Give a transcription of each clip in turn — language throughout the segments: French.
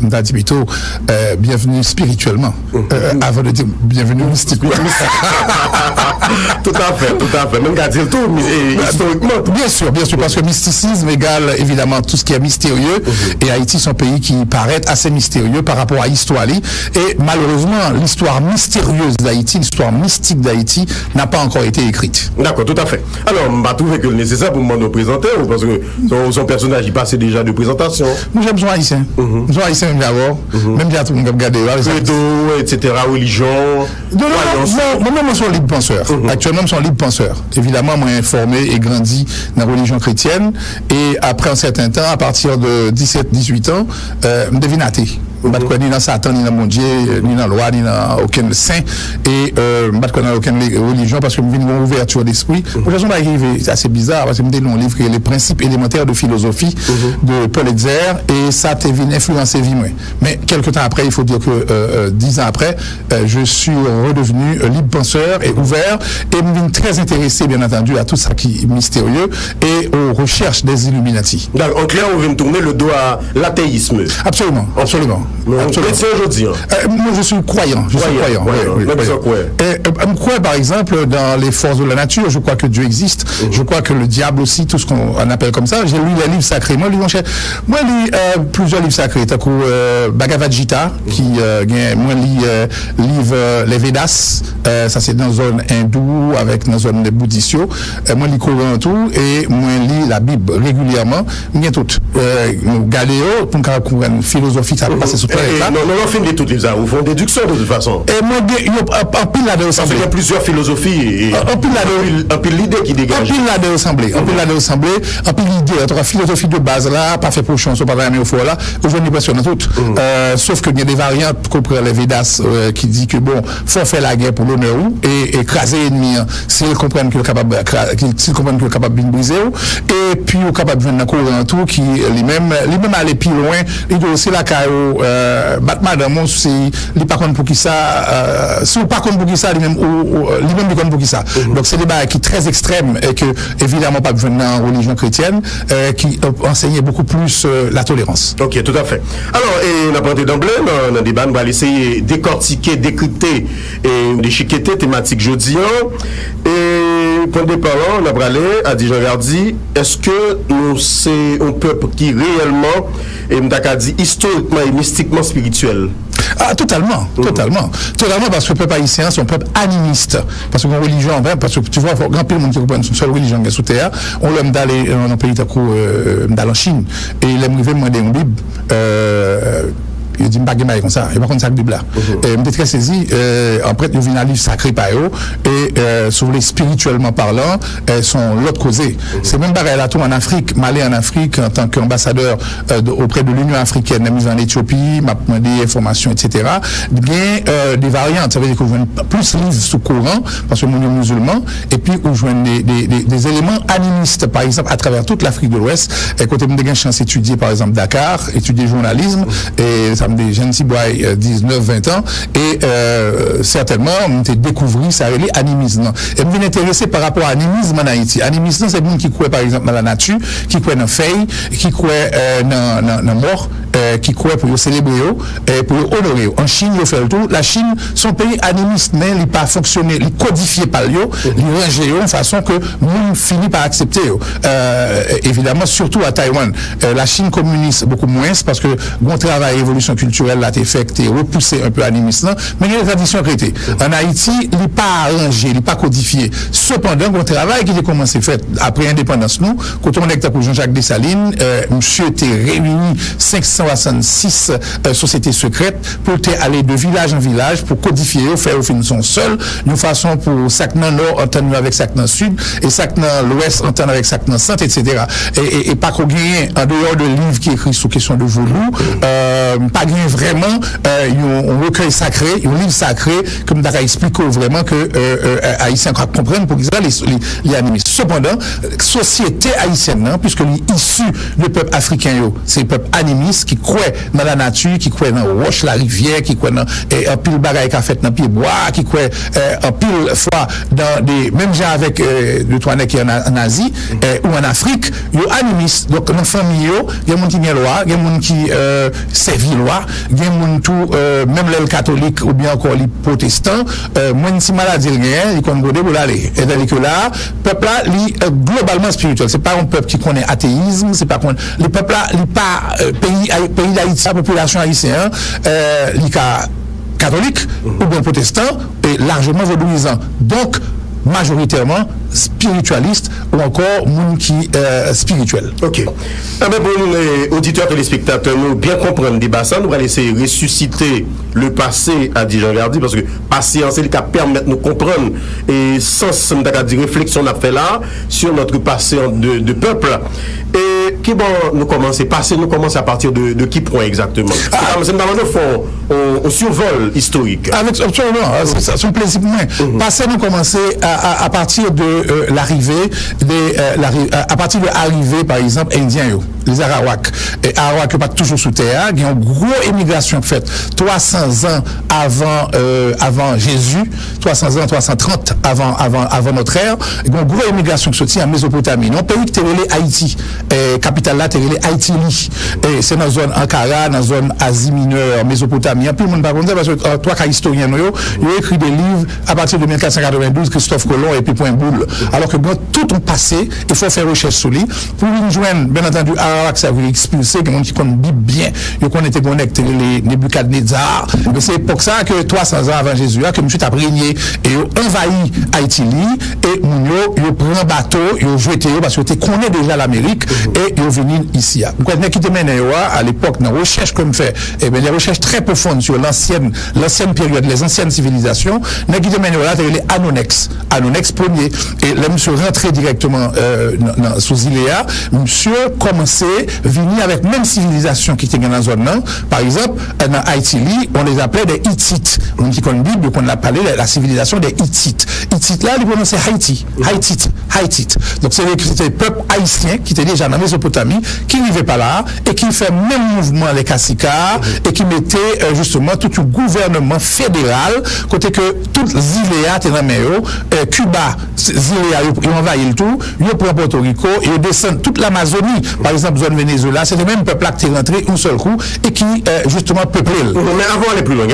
on a dit plutôt bienvenue spirituellement, avant de dire bienvenue mystiquement. Tout à fait. Même qu'à dire tout, historiquement. Bien sûr, parce que mysticisme égale évidemment tout ce qui est mystérieux, et Haïti, c'est un pays qui paraît assez mystérieux par rapport à l'histoire. Et malheureusement, l'histoire mystérieuse d'Haïti, l'histoire mystique d'Haïti, n'a pas encore été écrite. D'accord, tout à fait. Alors, on va trouver que le nécessaire pour nous présenter, parce que son personnage, il passait déjà de présentation. Moi, j'aime son haïtien. Son haïtien, même d'abord. Même bien tout le monde regarde. Etc., religion. Non, moi, je suis un libre penseur. Actuellement, je suis un libre penseur. Évidemment, moi, informé et grandi dans la religion chrétienne. Et après un certain temps, à partir de 17-18 ans, je devine athée. Je ne connais ni dans Satan, ni dans mon Dieu, ni dans la loi, ni dans aucun saint. Et je ne connais aucune religion parce que je viens d'une ouverture d'esprit. Pour raison d'arriver, c'est assez bizarre parce que je me un livre qui est Les principes élémentaires de philosophie de Paul Hetzer, et ça t'a influencé vie. Mais quelques temps après, il faut dire que 10 ans après, je suis redevenu libre penseur et ouvert, et je suis très intéressé, bien entendu, à tout ça qui est mystérieux et aux recherches des Illuminati. Donc, en clair, on vient tourner le dos à l'athéisme. Absolument. Moi, je suis croyant. Je crois, par exemple, dans les forces de la nature. Je crois que Dieu existe. Je crois que le diable aussi, tout ce qu'on appelle comme ça. J'ai lu les livres sacrés. Moi, je lis plusieurs livres sacrés. T'as Bhagavad Gita, moi, je lis les Védas. Ça, c'est dans la zone hindoue, avec dans la zone des bouddhistes. Moi, je lis Coran tout, et moi, je lis la Bible régulièrement. Bien tout. Galéo, pour qu'on comprenne philosophie, ça passe sur non, fin de toutes les arts, vous font déduction de toute façon. Et moi, en pile là de il y a plusieurs philosophies et en pile l'idée qui dégage. En pile là de assemblée, en pile l'idée, la philosophie de base là, pas fait pour chanson, pas vraiment au fond là, aujourd'hui impressionnant tout. Sauf qu'il y a des variantes qu'on prend les Védas qui dit que bon, faut faire la guerre pour l'honneur et écraser l'ennemi s'ils comprennent que le capable de briser, et puis au capable de venir dans tout qui lui-même aller plus loin, il doit aussi la caillou Batman dans mon si il pas contre pour qui ça si ou pas contre pour qui ça lui-même lui-même contre pour qui ça. Donc c'est des bails qui très extrêmes et que évidemment pas venir en religion chrétienne qui enseignait beaucoup plus la tolérance. OK, tout à fait. Alors et on a parlé d'emblée dans le débat, on va essayer décortiquer, décrypter et déchiqueter thématique jeudi et pour le départ on a parlé à Dijon Gardi, est-ce que nous c'est un peuple qui réellement et m'taka dit historiquement et mystiquement spirituel? Ah, totalement, parce que le peuple haïtien, c'est un peuple animiste. Parce que la religion, parce que tu vois, grand pile monde qui comprend une seule religion qui est sous terre, on l'aime d'aller dans un pays d'aller en Chine, et il aime demander une Bible, il dit pas comme ça, il pas comme ça Bible là. Et me très saisi après il vient un livre sacré par eux et sur les spirituellement parlant, sont l'autre causé. C'est même pareil là tout en Afrique, m'aller en Afrique en tant qu'ambassadeur auprès de l'Union africaine, mise en Éthiopie, m'a demandé informations etc. Bien des variantes, ça veut dire qu'on joue plus livres sous Coran parce que nous sommes musulmans et puis on joue des éléments animistes par exemple à travers toute l'Afrique de l'Ouest et côté me une chance d'étudier par exemple Dakar, étudier journalisme et des jeunes petits boys 19-20 ans et certainement on a découvert ça les animisme et me intéressé par rapport à animisme en Haïti. Animisme c'est monde qui croit par exemple dans la nature, qui croit dans feuille, qui croit dans mort, qui croit pour célébrer et pour honorer. En Chine il fait le tout. La Chine son pays animiste mais il pas fonctionner, il codifié par lui, il rangé de façon que monde finit par accepter. Évidemment surtout à Taïwan, la Chine communiste beaucoup moins parce que bon travail évolution culturelle là t'es fait t'es repoussé un peu animiste mais il y a des traditions chrétiennes. En Haïti il n'est pas arrangé, il n'est pas codifié. Cependant bon travail qui a commencé fait après indépendance nous quand on est avec Jean-Jacques Dessalines monsieur était réuni 566 sociétés secrètes pour aller de village en village pour codifier faire une son seul une façon pour Sacnan Nord entendre avec Sacnan Sud et Sacnan l'Ouest entendre avec Sacnan Centre etc. et pas qu'on gagne en dehors de livres qui écrit sur question de vaudou pas gagne vraiment un recueil sacré, un livre sacré comme Dara explique vraiment que haïtiens comprennent pour qu'ils les animistes. Cependant, société haïtienne puisque l'issue du peuple africain c'est le peuple animiste qui croit dans la nature, qui croit dans roche la rivière, qui croit dans un pile bagaille qu'a fait dans pied bois, qui croit un pile fois dans des même gens avec le toinet qui est en Asie ou en Afrique, yo animiste. Donc dans famille il y a monde qui vient loi, il y a monde qui servit anti-loi, gen moun tout même les catholiques ou bien encore les protestants, moins si maladie rien, ils connaissent pour l'aller. C'est-à-dire que là, peuple là, globalement spirituel, c'est pas un peuple qui connaît athéisme, c'est pas le peuple là, il pas pays d'Haïti, la population haïtienne, il catholique ou bien protestant et largement vaudouisant. Donc majoritairement spiritualiste ou encore monde qui spirituel. OK. Ah ben pour les auditeurs et les spectateurs, nous bien comprendre le débat ça, nous allons essayer de ressusciter le passé à Dijon Gardi parce que patience c'est le cas permettre nous comprendre et sans dire réflexion on a fait là sur notre passé de peuple. Et qui bon nous commencer passé nous commence à partir de qui point exactement. C'est dans le fond on survole historique. Avec absolument, c'est son plaisir. Passé nous commencer à partir de l'arrivée à partir de l'arrivée par exemple indiens les Arawaks. Et Arawaks pas toujours sous terre, il y a une grosse émigration faite 300 ans avant Jésus, 300 ans 330 avant notre ère, il y a une grosse émigration qui sortit en Mésopotamie. Un pays qui était relé Haïti, capitale là était relé Haïti. Et c'est dans la zone Ankara, dans la zone Asie mineure, Mésopotamie. Puis monde pas comme ça parce que trois cas historiens ils ont écrit des livres à partir de 1492 Christophe Colomb et puis Point Boule. Alors que bon, tout ont passé, il faut faire recherche sur lui pour nous joindre bien entendu Arawak ça veut expulser que monde qui connaît Bible bien, ils connaissent connecté les Nebuchadnezzar. Mais c'est pour ça que 300 ans avant Jésus que monsieur t'a régné et envahi Haïti et ils prend bateau, ils jeté parce que tu connais déjà l'Amérique et ils venu ici. Vous connaissez qui te mène à l'époque dans recherche comme fait et bien les recherches très profondes sur l'ancienne période, les anciennes civilisations, qui te mène là les Anonex premier et là monsieur rentré directement sous Iléa, monsieur commençait venir avec même civilisation qui était dans la zone là. Par exemple, dans Haïti, on les appelait des Hittites. On dit qu'on Bible, qu'on a parlé de la civilisation des Hittites. Hittites là, ils prononçaient Haïti. Donc c'était le peuple haïtien qui était déjà dans la Mésopotamie, qui n'arrivait pas là et qui fait même mouvement les Kassika et qui mettait justement tout le gouvernement fédéral côté que toutes les îles étaient dans la Cuba, Ziléa, ils ont envahi le tout, ils ont pris Porto Rico et ils descendent toute l'Amazonie, par exemple zone Venezuela, c'est le même peuple qui est rentré un seul coup et qui justement peuplé. Mais avant d'aller plus loin,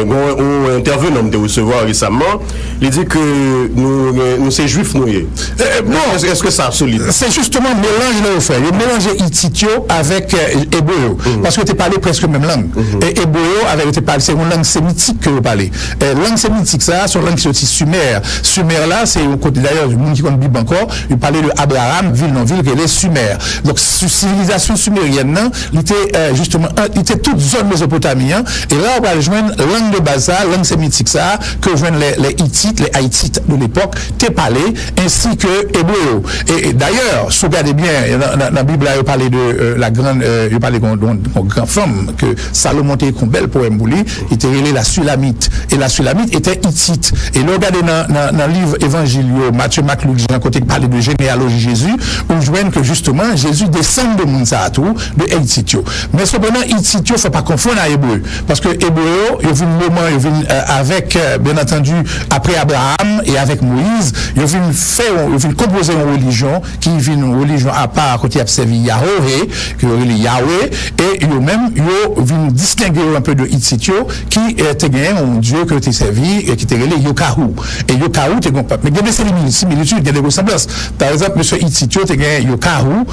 on intervenu de recevoir récemment, il dit que nous c'est juifs nous. Est-ce que ça a solide? C'est justement mélange là au fait. Il mélangeait Hittitio avec hébreu parce que tu parlais presque même langue. Et hébreu avec c'est une langue sémitique que vous parlez. Langue sémitique ça, c'est une langue qui est aussi Sumer. Sumer là, c'est au côté d'ailleurs du monde qui connaît Bible encore, il parlait de Abraham, ville non ville, qui est Sumer. Donc civilisation sumérienne, il était justement, il était toute zone mésopotamienne. Et là, on va joindre langue de base, langue sémitique ça, que joignent les Hittites, les Haïtites de l'époque, t'es parlé, ainsi que hébreu. Et d'ailleurs, si vous regardez bien, dans la Bible, il parlait de la grande, il parlait d'une grande femme, que Salomon était un bel poème pour lui, il était relé la Sulamite. Et la Sulamite était Hittite. Et là, regardez dans le livre évangile, Matthieu, Marc, Luc, Jean, côté qui parlait de généalogie Jésus, on joigne que justement, Jésus descend de Mounsatou, de Hittitio. Mais cependant, Hittitio, il ne faut pas confondre à hébreu. Parce que hébreu, il y a eu un moment, il y a eu avec, bien entendu, après Abraham et avec Moïse, il y a eu composer une religion qui est une religion à part, côté il a servi Yahweh, qui est Yahweh, et il y a même, il y a distinguer un peu de Hittitio, qui était un dieu que tu servi, et qui était relé Yokahu. Et Yokahu, tu es un peuple. Mais il y a des similitudes, il y a des ressemblances. Par exemple, M. Hittitio, tu es Yokahu,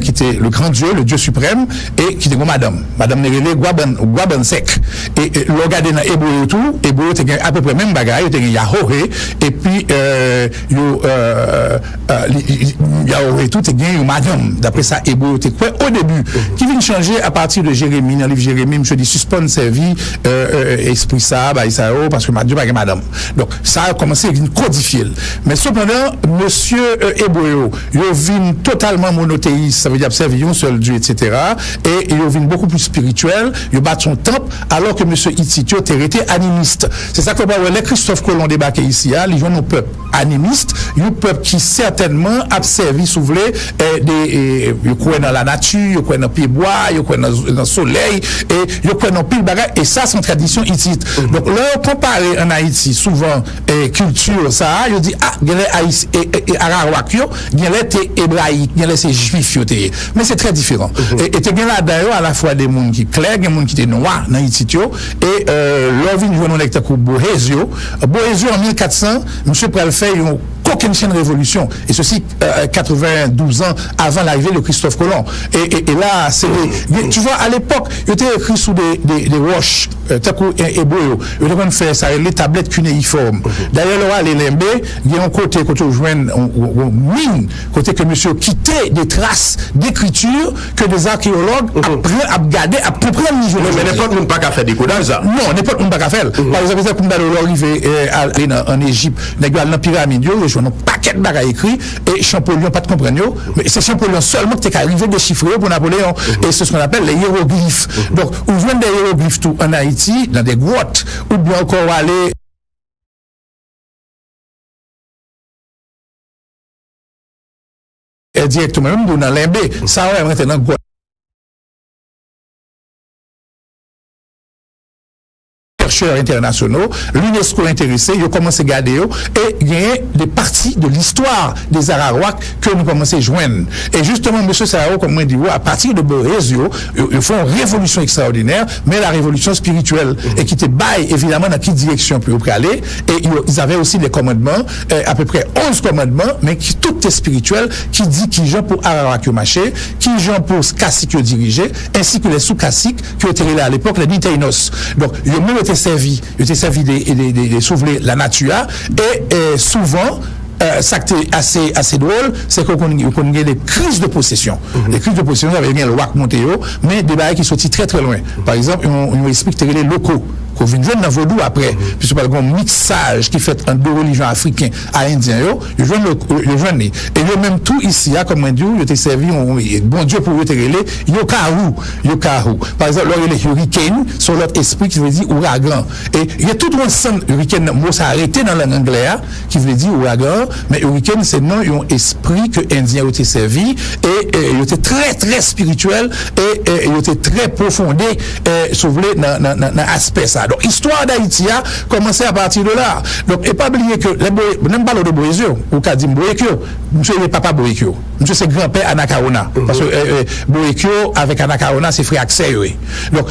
qui était le grand dieu, le dieu suprême, et qui était une madame. Madame Nerele Guabansek. Et le regardez dans Hébreu et tout, Hébreu, tu es à peu près même bagaille, tu es Yahweh, et puis, Yahweh et tout, tu es une madame. D'après ça, Hébreu, tu es quoi au début, qui vient changer à partir de Jérémie, dans le livre Jérémie, je dis, suspend sa vie, esprit ça, bah, ça, parce que Dieu, pas madame. Donc, ça a commencé avec une codifiée. Mais cependant, monsieur Hébreu, il vient totalement monothéiste, ça veut dire observer un seul Dieu, etc. Et il vient beaucoup plus spirituel, il bat son temple, alors que monsieur Hittitio était animiste. C'est ça que les Christophe Colomb débarqué ici, ils jouent un peuple animiste, un peuple qui certainement a servi, si vous voulez, ils croient dans la nature, ils croient dans le pied bois, ils croient dans le soleil, et ils croient dans le pile bagage, et ça, c'est une tradition hittite. Donc, là, comparé en Haïti, souvent, culture, ça, ils disent, ah, il y a les Arawak, il y a les hébraïques, il y a les juifs, mais c'est très différent. Et tu bien là d'ailleurs à la fois des mondes qui clairs, des mondes qui étaient noirs dans Haïti, et leur vie nous lecteur pour Bohézio en 1400, monsieur pral fait une aucune chaîne révolution, et ceci 92 ans avant l'arrivée de Christophe Colomb. Et là, c'est tu vois, à l'époque, il était écrit sous des roches, et beau, il était fait ça, les tablettes cunéiformes. D'ailleurs, là, les limbés, il y a un côté où joint mine, côté que monsieur quittait des traces d'écriture que des archéologues après gardé à peu près le niveau. Mais n'importe où pas qu'à faire des codages, ça. Non, n'importe où pas qu'à faire. Par exemple, comme d'aller arriver en Égypte, dans la pyramide, je vois un paquet de bagages écrits, et Champollion, pas de comprendre, mais c'est Champollion seulement qui est arrivé de chiffrer pour Napoléon. Et c'est ce qu'on appelle les hiéroglyphes. Donc, on voit des hiéroglyphes tout en Haïti, dans des grottes, ou bien encore aller directement, même dans l'Imbé, ça va rentrer dans grotte. Chercheurs internationaux, l'UNESCO intéressé, ils ont commencé à garder et il y a des parties de l'histoire des Araouaks que nous commençons à joindre. Et justement, M. Sarao, comme on dit, à partir de Bohézio, ils font une révolution extraordinaire, mais la révolution spirituelle, et qui était bail, évidemment, dans quelle direction puis aller. Et ils avaient aussi des commandements, à peu près 11 commandements, mais qui tout est spirituel, qui dit qui gens pour Araouak marché, qui gens pour caciques dirigés, ainsi que les sous-caciques qui étaient là à l'époque, les Nitainos. Donc, ils ont même été servi des souffler la nature, et souvent, ça qui est assez drôle, c'est qu'on a des crises de possession. Les crises de possession, ça veut dire le WAC Montéo, mais des barrières qui sont très très loin. Par exemple, on explique que les locaux, qu'on vient de Vaudou après, puisque par exemple, un mixage qui fait en deux religions africaines à indiens, ils joignent et ils même tout ici, comme on dit, ils ont servi, bon Dieu pour eux, Yokaru. Par exemple, là, il y a les hurricanes, sur l'autre esprit qui veut dire ouragan. Et il y a tout un ensemble hurricane, mot ça arrêté dans la langue anglaise, qui veut dire ouragan, mais hurricane, c'est non, ils ont esprit que Indiens ont été servis, et ils étaient très, très spirituels, et ils étaient très profondés, dans l'aspect ça. Donc, l'histoire d'Haïti a commencé à partir de là. Donc, et pas oublier que, même pas de Bohézio, ou qu'a dit Bohékio, monsieur n'est papa Bohékio. Monsieur c'est grand-père Anacarona. Parce que Bohékio, avec Anacarona, c'est frère accès. Donc,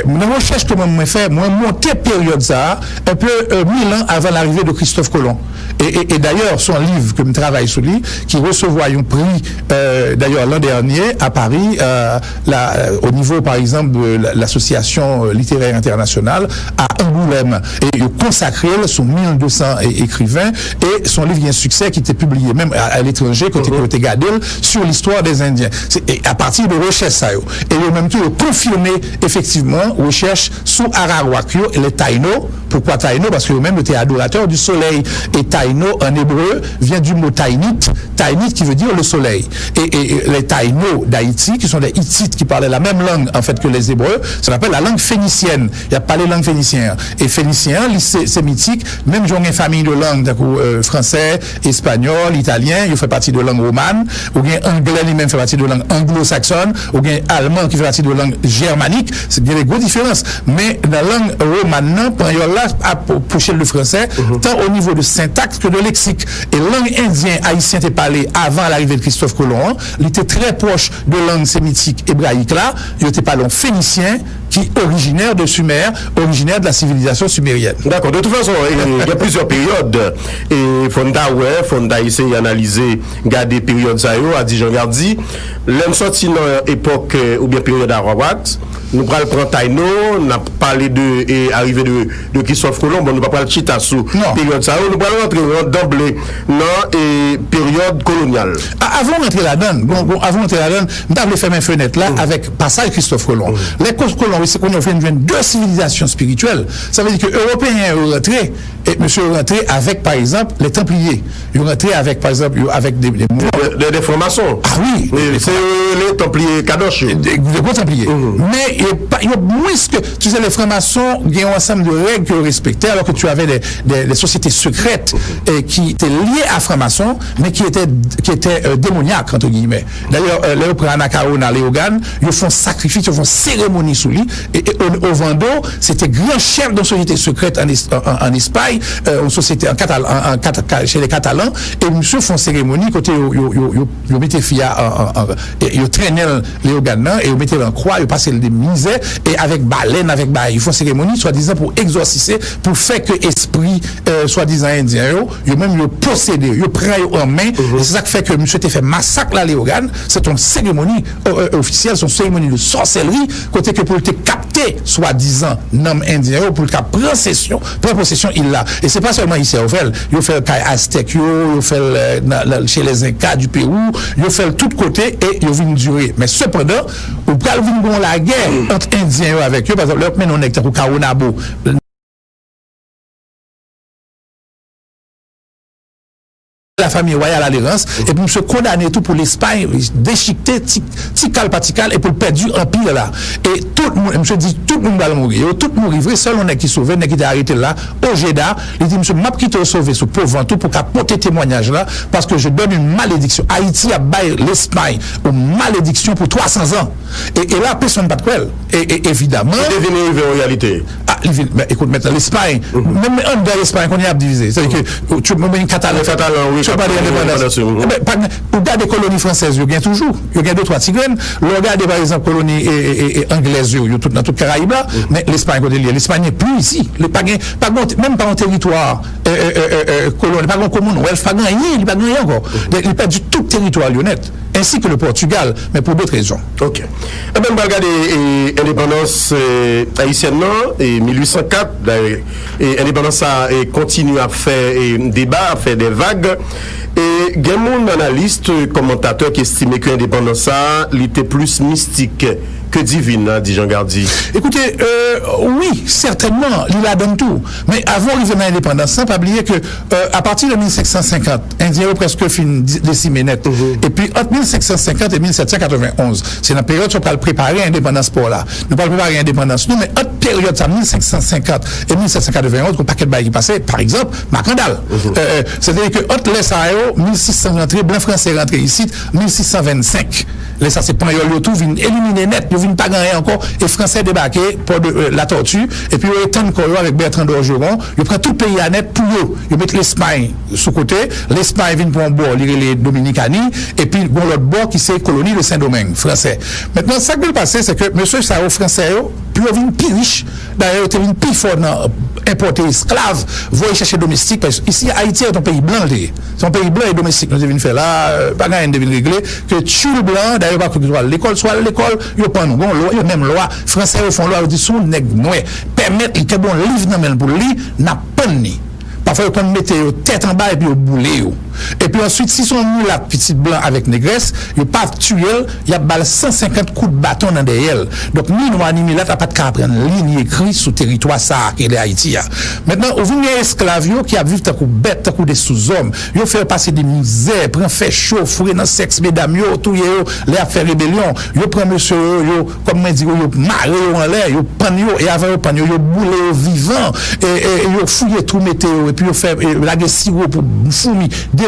mon recherche que moi me fait, moi monter période ça, un peu 1000 ans avant l'arrivée de Christophe Colomb. Et d'ailleurs, son livre que je travaille sur lui, qui recevra un prix, d'ailleurs l'an dernier, à Paris, au niveau, par exemple, de l'association littéraire internationale, à Angoulême. Et il consacré sur 1200 écrivains, et son livre, il y a un succès qui était publié même à l'étranger, côté Gadel, sur l'histoire des Indiens. Et à partir de recherches, ça, et il même tout confirmé, effectivement, recherche sous Araouakio et les Taïno. Pourquoi Taïno? Parce que eux-mêmes étaient adorateurs du soleil. Et Taïno, en hébreu, vient du mot Taïnit qui veut dire le soleil. Et les Taïno d'Haïti, qui sont des Hittites qui parlaient la même langue, en fait, que les Hébreux, ça s'appelle la langue phénicienne. Il n'y a pas les langues phéniciennes. Et phénicien, c'est mythique, même j'ai une famille de langues, français, espagnol, italien, il fait partie de langue romane, ou bien anglais, lui-même fait partie de langue anglo-saxonne, ou bien allemand qui fait partie de langue germanique. C'est bien des grosses différences. Mais dans la langue romane, là, pour le français, tant au niveau de syntaxe que de lexique. Et langue indienne, haïtien était parlé avant l'arrivée de Christophe Colomb, il était très proche de langue sémitique hébraïque là, il était parlé en phénicien, qui est originaire de Sumer, originaire de la civilisation sumérienne. D'accord. De toute façon, il y a plusieurs périodes. Et Fonda essaie d'analyser, garder périodes ça, a dit Jean Gardi, l'homme sorti dans l'époque, ou bien période Araouak, nous prenons prendre Taïno, on a parlé de arrivée de Christophe Colomb, on ne va pas le chita sous période ça, nous prenons rentrer d'emblée dans période coloniale. Avant d'entrer là-dedans, nous avons fait mes fenêtres là avec passage Christophe Colomb. Les colons, c'est qu'on a fait deux civilisations spirituelles. Ça veut dire que les Européens ont rentré, et monsieur est rentré avec, par exemple, les Templiers. Ils ont rentré avec, par exemple, avec des francs-maçons. Ah oui. C'est les Templiers Kadosh. Des gros Templiers. Mais il y a moins que, tu sais, les francs-maçons, il y a un ensemble de règles qu'ils respectaient, alors que tu avais des sociétés secrètes qui étaient liées à francs-maçons, mais qui étaient démoniaques, entre guillemets. D'ailleurs, les Anacarona, les Ogan, ils font sacrifice, ils font cérémonie sous lui, et au Vendo, c'était grand chef d'une société secrète en Espagne, une société chez les Catalans, et monsieur font cérémonie, côté, ils mettaient fia, ils traînaient les Oganans, et ils mettaient en croix, ils passaient des misères, et avec baleine, avec bail, ils font cérémonie, soi-disant, pour exorciser, pour faire que esprit, soi-disant indien, ils même, ils possédent, ils prennent en main, et c'est ça qui fait que monsieur te fait massacre là, les Oganes, c'est une cérémonie officielle, c'est une cérémonie de sorcellerie, côté que pour te capter, soi-disant, nom indien, pour le prendre possession, il l'a. Et c'est pas seulement ici, il fait le Aztèque, il fait chez les Incas du Pérou, il fait tout côté et il vient durer. Mais cependant, au pral vient la guerre entre Indiens avec eux, par exemple, là, on est au Kaonabo. La famille royale alliance et puis se condamner tout pour l'Espagne déchiqueter tical patical et pour le perdu empire là et tout le monde monsieur dit tout le monde va mourir tout le monde vrai seul on est qui sauvé n'est qui arrêté là au Jeddah il dit monsieur m'a quitté sauver ce pauvre tout pour porter témoignage là parce que je donne une malédiction Haïti a baillé l'Espagne une malédiction pour 300 ans et là personne pas de quoi et évidemment c'est devenu une réalité écoute maintenant l'Espagne même en de l'Espagne qu'on y a divisé c'est-à-dire que tu me mets catalan oui pas d'indépendance. Ou garder des colonies françaises, il y a toujours. Il y a 2-3 tigrenes. Le regarde par exemple colonies anglaises, il y a dans toute Caraïbes là. Mais l'Espagne, l'Espagne n'est plus ici. Même pas un territoire colonial, pas un Commonwealth, pas rien, il n'y a pas rien encore. Il perd du tout territoire lyonnais, ainsi que le Portugal, mais pour d'autres raisons. Ok. Eh bien, on va regarder l'indépendance haïtienne, et 1804, et l'indépendance a continué à faire débat, à faire des vagues. Et il y a un analyste, commentateur qui estimait que l'indépendance était plus mystique que divine, dit Jean Gardi. Écoutez, oui, certainement, il la donne tout. Mais avant d'arriver à l'indépendance, sans pas oublier que à partir de 1750, Indien presque fin décimé net. Et puis entre 1750 et 1791, c'est la période où on va préparer l'indépendance pour là. Nous allons préparer l'indépendance, nous, mais autre période, ça 1750 et 1791, un paquet de bails qui passaient, par exemple, Macandal. C'est-à-dire que autre laisse à 1600 rentrés, blanc français rentré ici, 1625. Là, ça c'est pas tout vient éliminer net, ils viennent pas gagner encore, et Français débarquer pour la tortue, et puis ils étendent encore avec Bertrand d'Orgeron, ils prennent tout le pays à net pour eux, ils mettent l'Espagne sous côté, l'Espagne vient pour un bord, les Dominicani, et puis bon l'autre bord qui c'est colonie de Saint-Domingue, français. Maintenant, ça qui va passer, c'est que monsieur Sao français, puis ils viennent plus riches, d'ailleurs, ils viennent plus fort importer esclaves, voient chercher domestique, parce que ici, Haïti est un pays blanc, c'est un pays blanc et domestique, nous devons faire là, pas rien devine régler, que tu le blanc, d'ailleurs, pas que l'école soit l'école, il n'y a pas nous, il y a même loi, français au fond, loi, ils disent, son nègre, permettre que bon livre dans le pour lui, n'a pas ni. Parfois, ils mettent tête en bas et puis au boulet. Et puis ensuite, si sont mis la petite blanc avec négresse, ils ne pas tuer, il y a 150 coups de bâton dans derrière. Donc, nous animés là, t'as pas de cas prendre ligne écrite sur le territoire ça, qui est Haïti. Maintenant, au vu des esclaves qui a vécu tant coup bête, tant coup des sous-hommes, ils fait passer des misères, prend fait chaud, fouiller dans le sexe, mesdames, tout les affaires rébellion, ils prennent monsieur, comme on dit, ils marrent en l'air, ils prennent, et avant ils prennent, ils boulent vivant, et ils fouillent tout météo, et puis ils font la sirop pour fourmi, dévorer.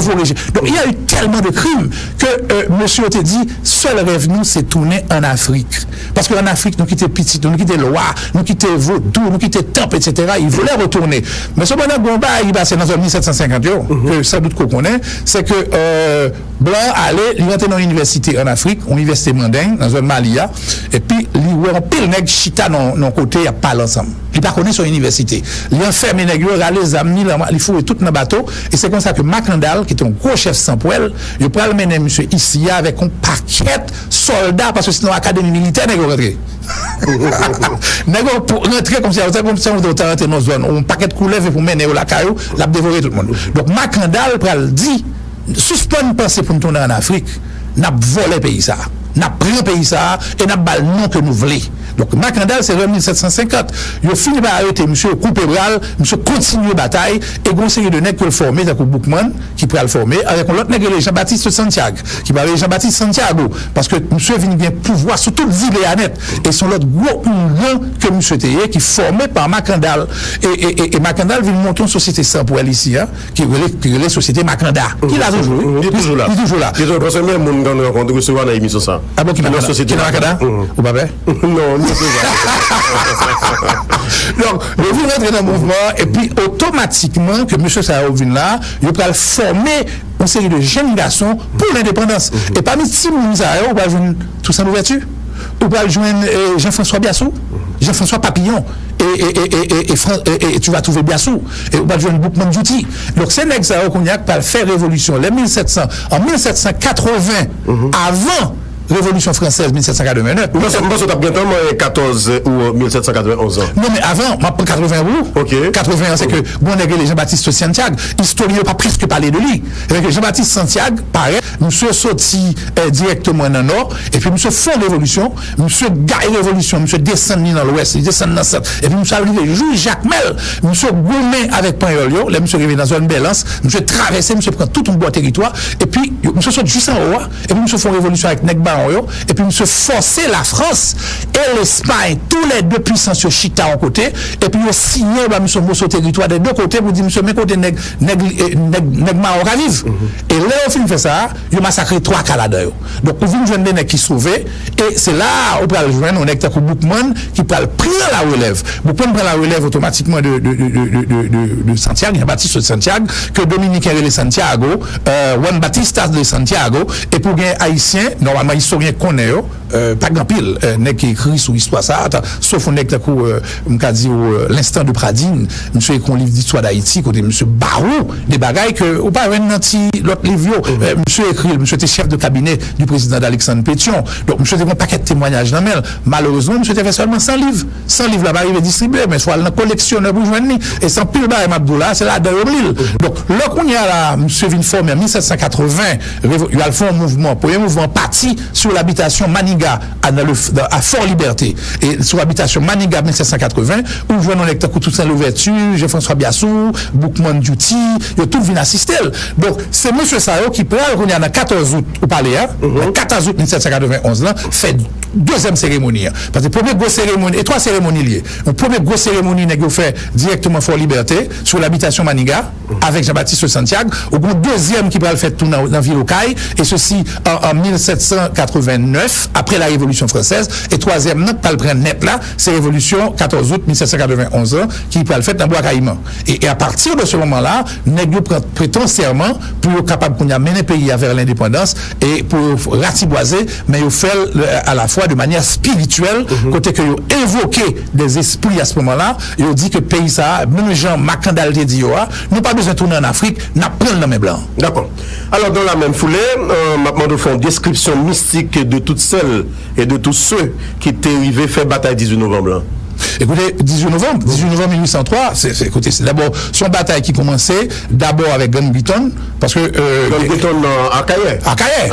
Donc il y a eu tellement de crimes que monsieur te dit, seul rêve nous, c'est tourner en Afrique. Parce qu'en Afrique, nous quittons petit, nous quittons Loire, nous quittons Vaudou, nous quittons Temple, etc. Ils voulaient retourner. Mais cependant, Gomba, il passait dans 1750, que sans doute qu'on connaît, c'est que Blanc allait, il rentre dans l'université en Afrique, l'université Manding, dans la zone Malia, et puis il y a un pile nègre chita dans le côté, il n'y a pas l'ensemble. Il n'a pas connu son université. Il enferme les nègres, les amis, il faut tout dans le bateau, et c'est comme ça que Macandal, qui est un gros chef sans poêle, il peut mener monsieur ici avec un paquet soldats, parce que sinon l'académie militaire n'est pas rentré. Pour rentrer comme si on doit rentrer dans nos zones, un paquet de couleuvres pour mener au lacaillou, l'a dévorer tout le monde. Donc Macandal pral dit, suspend penser pour nous tourner en Afrique, n'a volé le pays ça. N'a pris un pays ça et n'a pas le nom que nous voulons. Donc Macandal c'est en 1750. Il a fini par arrêter monsieur coupé bral, monsieur continue la bataille et une série de nègres que le former dans Boukman qui pourra le former avec un autre nègre Jean-Baptiste Santiago qui va avec Jean-Baptiste Santiago parce que monsieur vient bien pouvoir sur toute ville et net et son l'autre gros rang que monsieur Théier qui formé par Macandal et Macandal vient monter une société sans poêle ici qui est la société Macanda. Il a toujours. Il est toujours là. Il est toujours là. Il est toujours là. Il est toujours là. Ah bon, qui dans la société dans Canada ou pas vrai? Non, donc, vous rentrez dans le mouvement et puis automatiquement que M. Sarovin là, il va former une série de jeunes garçons pour l'indépendance. Et parmi ces gens-là, on va joindre Toussaint Louverture, on va joindre Jean-François Biassou, Jean-François Papillon. Et tu vas trouver Biassou, et on va joindre Boukman Djouti. Donc c'est l'examen qu'on a pas faire révolution. En 1780, avant Révolution française 1789. Moi, ça t'a bientôt 14 ou 1791 ans. Non, mais avant, moi, 80 ou? Ok. 80 c'est que, bon, les Jean-Baptiste Santiago, historien pas presque parlé de lui. Et Jean-Baptiste Santiago, pareil, monsieur sorti directement dans le nord, et puis monsieur fond révolution, monsieur gagne révolution, monsieur descend dans l'ouest, il descend dans cette, et puis monsieur arrive, joue Jacques Mel, monsieur gourmet avec Pagnolio, là, monsieur arrive dans une balance, monsieur traverse, monsieur prend tout un beau territoire, et puis, monsieur sort juste en haut, et puis monsieur font révolution avec Negba, et puis monsieur forcer la France et l'Espagne, tous les deux puissances sur Chita en côté, et puis ils signé monsieur Mosso territoire des deux côtés pour dire monsieur mes côté nèg Maroc vive. Et là au fin fait ça, ils massacré 3 Canadiens. Donc vous venez joindre des nèg qui sauvés et c'est là on peut le joindre on est avec Boukman qui peut prendre la relève. Boukman prend la relève automatiquement de Santiago, Jean-Baptiste de Santiago, que Dominique de Santiago, Juan Batista de Santiago, et pour un haïtien normalement historien connaît pas grand pile nèg qui écrit sur l'histoire ça sauf on nèg coup m'ka dit l'instant de Pradine monsieur écrit un livre d'histoire d'Haïti côté monsieur Barou des bagailles que ou pas un anti l'autre livre monsieur écrit monsieur était chef de cabinet du président d'Alexandre Pétion donc monsieur avait un paquet de témoignages dans mail malheureusement monsieur avait seulement 100 livres là-bas il est distribué mais soit le collectionneur pour joindre et sans pile bail Abdoula c'est là dans l'île donc là qu'on y a là monsieur vient former en 1780 il a fait un mouvement premier mouvement parti sur l'habitation Maniga à Fort-Liberté et sur l'habitation Maniga 1780 où je vois nos lecteurs Toussaint Louverture, Jean-François Biassou, Boukman Djouti, ils ont tous venus assister. Donc c'est monsieur Sao qui prend qu'on y a le 14 août au palais, le 14 août 1791 là, fait deuxième cérémonie. Parce que première grosse cérémonie et 3 cérémonies liées. Une première grosse cérémonie n'est fait directement Fort-Liberté sur l'habitation Maniga avec Jean-Baptiste Santiago, au deuxième qui va le faire tout dans la ville au Caille et ceci en 1789 après la Révolution française et troisième note pas le prendre net là c'est Révolution 14 août 1791 qui peut le faire dans Bois Caïman et à partir de ce moment-là nèg prend serment pour être capable qu'on a mené pays vers l'indépendance et pour ratiboiser mais il fait à la fois de manière spirituelle côté que il invoqué des esprits à ce moment-là il dit que pays ça même Jean Macandal dit nous pas besoin de tourner en Afrique n'a prendre dans mes blancs. D'accord. Alors dans la même foulée maintenant de faire une description mystique de toutes celles et de tous ceux qui étaient arrivés faire bataille 18 novembre. Écoutez, 18 novembre 1803, écoutez, c'est d'abord son bataille qui commençait d'abord avec Gangbiton, parce que Gangbiton à Caillet. À Caillet.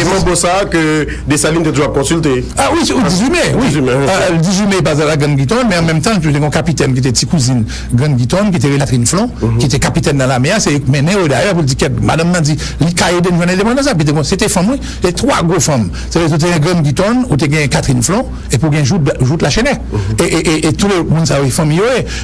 Et mon beau ça que Dessalines était toujours consulté. Ah oui, au 18 mai, oui. Le 18 mai, pas à la Gangbiton, mais en même temps, tu as un capitaine qui était petite cousine Gangbiton, qui était Relatine Flon, qui était capitaine dans la mer, c'est mené d'ailleurs pour dire que madame m'a dit, les Caillet de nous demander ça, c'était femme, oui, les 3 gros femmes. C'était Gangbiton, où tu as Catherine Flon, et pour gagner Joute la Chenet. Et tout le monde savait famille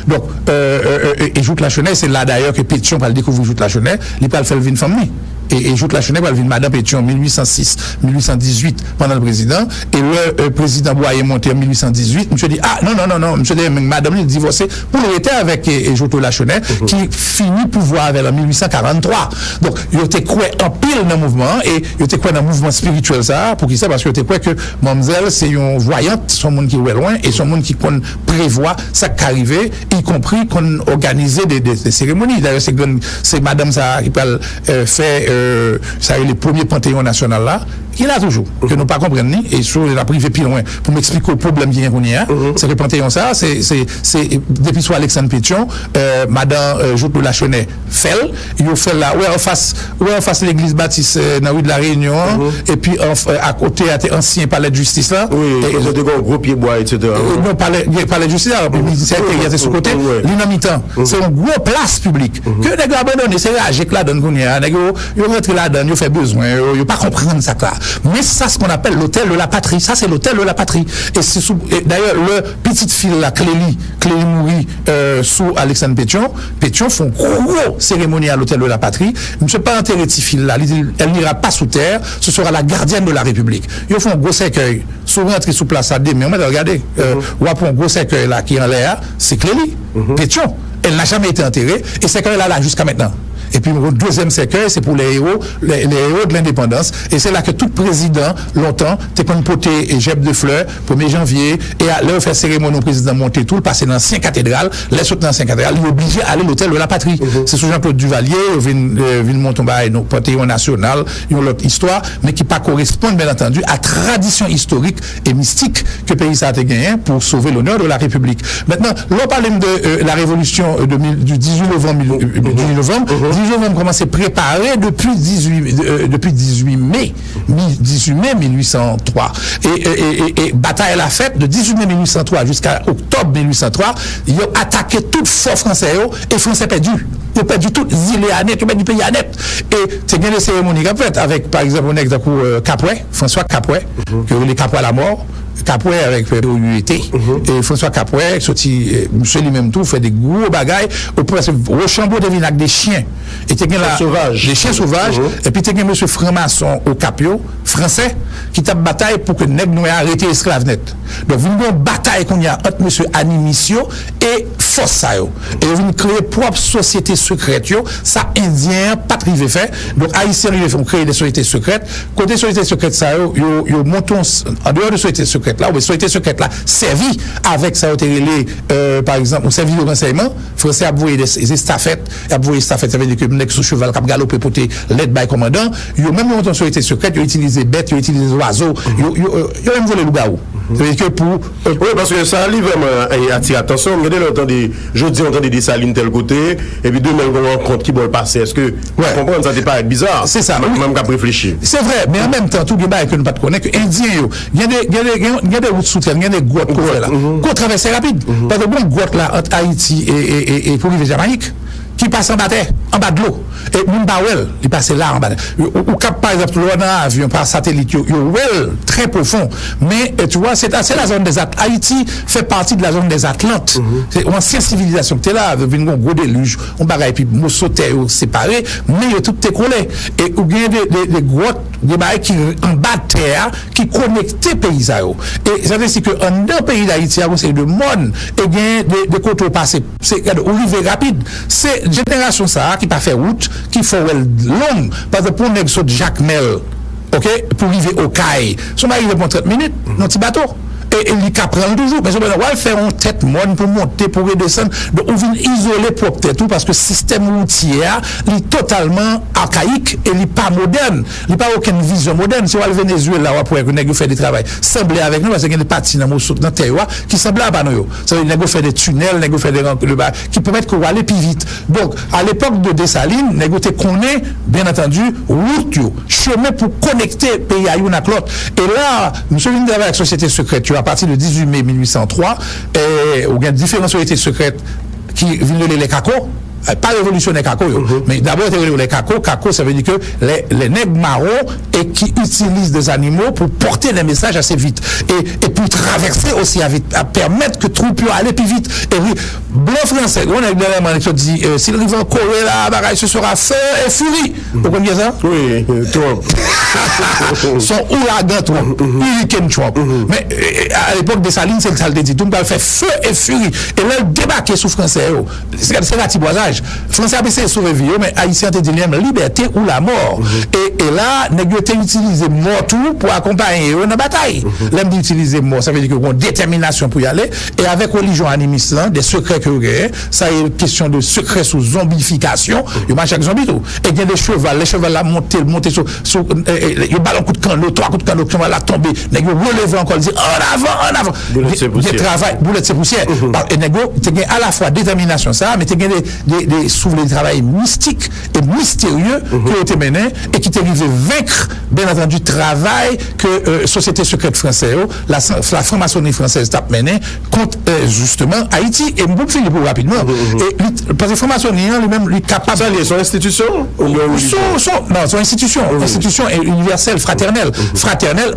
donc et Joute la Chenet c'est là d'ailleurs que Pétion va le découvrir Joute la Chenet il va le faire une famille et Joute la Chenet va le venir madame Pétion en 1806-1818 pendant le président et le président Boyer monté en 1818 monsieur dit ah non monsieur dit madame il divorcé pour l'arrêter avec Joute la Chenet qui finit pouvoir avec en 1843 donc il était quoi en pile dans le mouvement et il était quoi dans le mouvement spirituel ça pour qui ça parce que il était quoi que mademoiselle c'est une voyante son monde qui est loin et son monde qui prévoit ça qui arrivait y compris qu'on organisait des cérémonies d'ailleurs c'est madame ça qui parle fait ça les premiers panthéons national là qui là toujours que nous pas comprendre ni et sur la privé plus loin pour m'expliquer le problème qui est c'est que panthéon ça c'est depuis soit Alexandre Pétion madame Joute la Chenet fait il fait là en face l'église baptiste dans rue de la Réunion et puis à côté ancien palais de justice là et ils ont des gros pieds bois etc. non palais de justice là le ministère était sur côté l'inamitant c'est une grosse place publique que les gars abandonnés c'est là j'ai là donne qu'on y a les gars ils rentrent là dedans ils fait besoin ils pas comprendre ça là Mais ça, ce qu'on appelle l'hôtel de la patrie. Ça, c'est l'hôtel de la patrie. Et d'ailleurs, le petit fil là, Clélie mourit sous Alexandre Pétion font gros cérémonie à l'hôtel de la patrie. Je ne suis pas enterré petit fil là. Elle n'ira pas sous terre. Ce sera la gardienne de la République. Ils font un gros cercueil. Souvent, entrer sous place à mais regardez, on va pour un gros cercueil là qui est en l'air, c'est Clélie Pétion. Elle n'a jamais été enterrée et ce cercueil là jusqu'à maintenant. Et puis le deuxième cercueil, c'est pour les héros de l'indépendance. Et c'est là que tout président, longtemps, t'es qu'on poté et jette de fleurs, 1er janvier, et à l'heure faire cérémonie au président monter tout, le passer dans 5 cathédrales, les sauter dans 5 cathédrales, il est obligé d'aller à l'hôtel de la patrie. C'est sous Jean-Claude Duvalier, Ville-Montomba et nos Panthéon national, ils ont l'autre histoire, mais qui pas correspond, bien entendu, à tradition historique et mystique que le pays ça a gagné pour sauver l'honneur de la République. Maintenant, l'on parle de la révolution du 18 novembre, on commence à préparer depuis 18 mai 1803. Et bataille la fête de 18 mai 1803 jusqu'à octobre 1803, ils ont attaqué tout fort français et français perdu. Ils ont perdu tout île à net, ils ont perdu pays à net. Et c'est bien les cérémonies qu'on fait avec, par exemple, un exemple Capouet, François Capouet, que les Capouet à la mort. Capouet avec l'UET et François Capouet sorti monsieur lui-même tout fait des gros bagailles au Chambaud de vinac des chiens et t'es des chiens sauvages et puis t'es monsieur franc-maçon au Capio français qui tape bataille pour que nèg nous arrêter esclave net. Donc une bataille qu'on y a entre monsieur Animisio et Fossayo et vous créer propre société secrète ça indien pas privé fait donc haïtiens ils font créer des sociétés secrètes côté société secrète ça yo montons en dehors de société secrète là, ou société secrète là, servi avec ça, par exemple, on servi au renseignement, français a voué des estafettes, a voué estafettes, ça veut dire que le sous cheval qui a galopé pour l'aide by commandant, ils ont même monté en société secrète, ils ont utilisé bêtes, ils ont utilisé oiseaux, ils ont même volé le loup-garou. Ça veut dire que pour. Oui, parce que ça arrive vraiment attirer attention, regardez l'entendez, je dis entendez des salines tel côté, et puis demain on rencontre qui va le passer. Est-ce que vous comprenez, ça n'est pas bizarre? C'est ça. Même qu'à réfléchir. C'est vrai, mais en même temps, tout le débat que nous ne pas connaître, que Indiens, il y a des routes souterraines, il y a des grottes qu'on fait là. Qu'on traverse rapide. Parce que bon, grotte là, entre Haïti et pour arriver Jamaïque, qui passe en bas de l'eau. Et Moumbawel, il passe là en bas. Ou cap, par exemple, l'on a un avion par satellite, très profond. Mais, tu vois, c'est la zone des Atlantes. Haïti fait partie de la zone des Atlantes. C'est une ancienne civilisation qui est là, avec un gros déluge, on bagaille, puis on sautait séparé, mais il y a tout écroulé. Et il y a des grottes, des bagailles qui, en bas de terre, qui connectent pays. Et ça veut dire qu'en un pays d'Haïti, c'est de monde, et il y a des côtes passées. C'est arrivé rapide. C'est génération ça qui pas fait route qui fait long parce que pour nèg saute Jacques Mel OK pour arriver au Caille son arrivé pour 30 minutes dans petit bateau et il prend toujours mais on va faire une tête monne pour monter pour redescendre donc on vient isoler propre tête tout parce que système routier est totalement archaïque et il pas moderne il pas aucune vision moderne si on va au Venezuela là pour que nèg fait du travail semblait avec nous parce qu'il y a des parties dans terre qui semblent pas nous ça veut nèg fait des tunnels nèg fait des qui permettent qu'on aller plus vite donc à l'époque de Dessalines nèg te connaît bien entendu route chemin pour connecter pays à une à l'autre et là monsieur vient avec la société secrète à partir de 18 mai 1803, il y a différentes sociétés secrètes qui viennent les cacos. Pas révolutionnaire Kako, mais d'abord les Kako, ça veut dire que les nègres marrons et qui utilisent des animaux pour porter des messages assez vite et pour traverser aussi à vite, à permettre que troupes aller plus vite. Et oui, blanc français, on a dernièrement qui dit s'il arrive en Corée là, ce sera feu et furie. Vous comprenez ça? Oui, Trump. Son ouragan Trump, hurricane Trump. Mais à l'époque des Salines, c'est le salle dit, tout le monde fait feu et furie. Et là, le débarquer sous français, c'est la tiboisage. Français a essayé de survivre, mais Haïtien te dit liberté ou la mort. Et là, nous avons utilisé mort tout pour accompagner dans la bataille. L'aime d'utiliser mort, ça veut dire qu'on a une détermination pour y aller. Et avec religion animiste, des secrets que vous avez, ça est une question de secret sous zombification. Il y a chaque zombie tout. Et il y a des chevals, les chevals là monter sur il y a un coup de canot, 3 coups de canot qui vont là tomber. Nous relever encore, dire en avant. Des travail, boulette c'est poussière. Et nous à la fois détermination ça, mais tu as des souffles de travail mystiques et mystérieux qui ont été menés et qui t'arrivent vaincre, bien entendu, travail que société secrète française, la franc-maçonnerie française t'a mené contre justement Haïti. Et pour finir pour rapidement. Et parce que franc-maçonnerie, lui-même, lui capable. Ça, son institution? Son institution. Institution universelle, fraternelle. Fraternelle,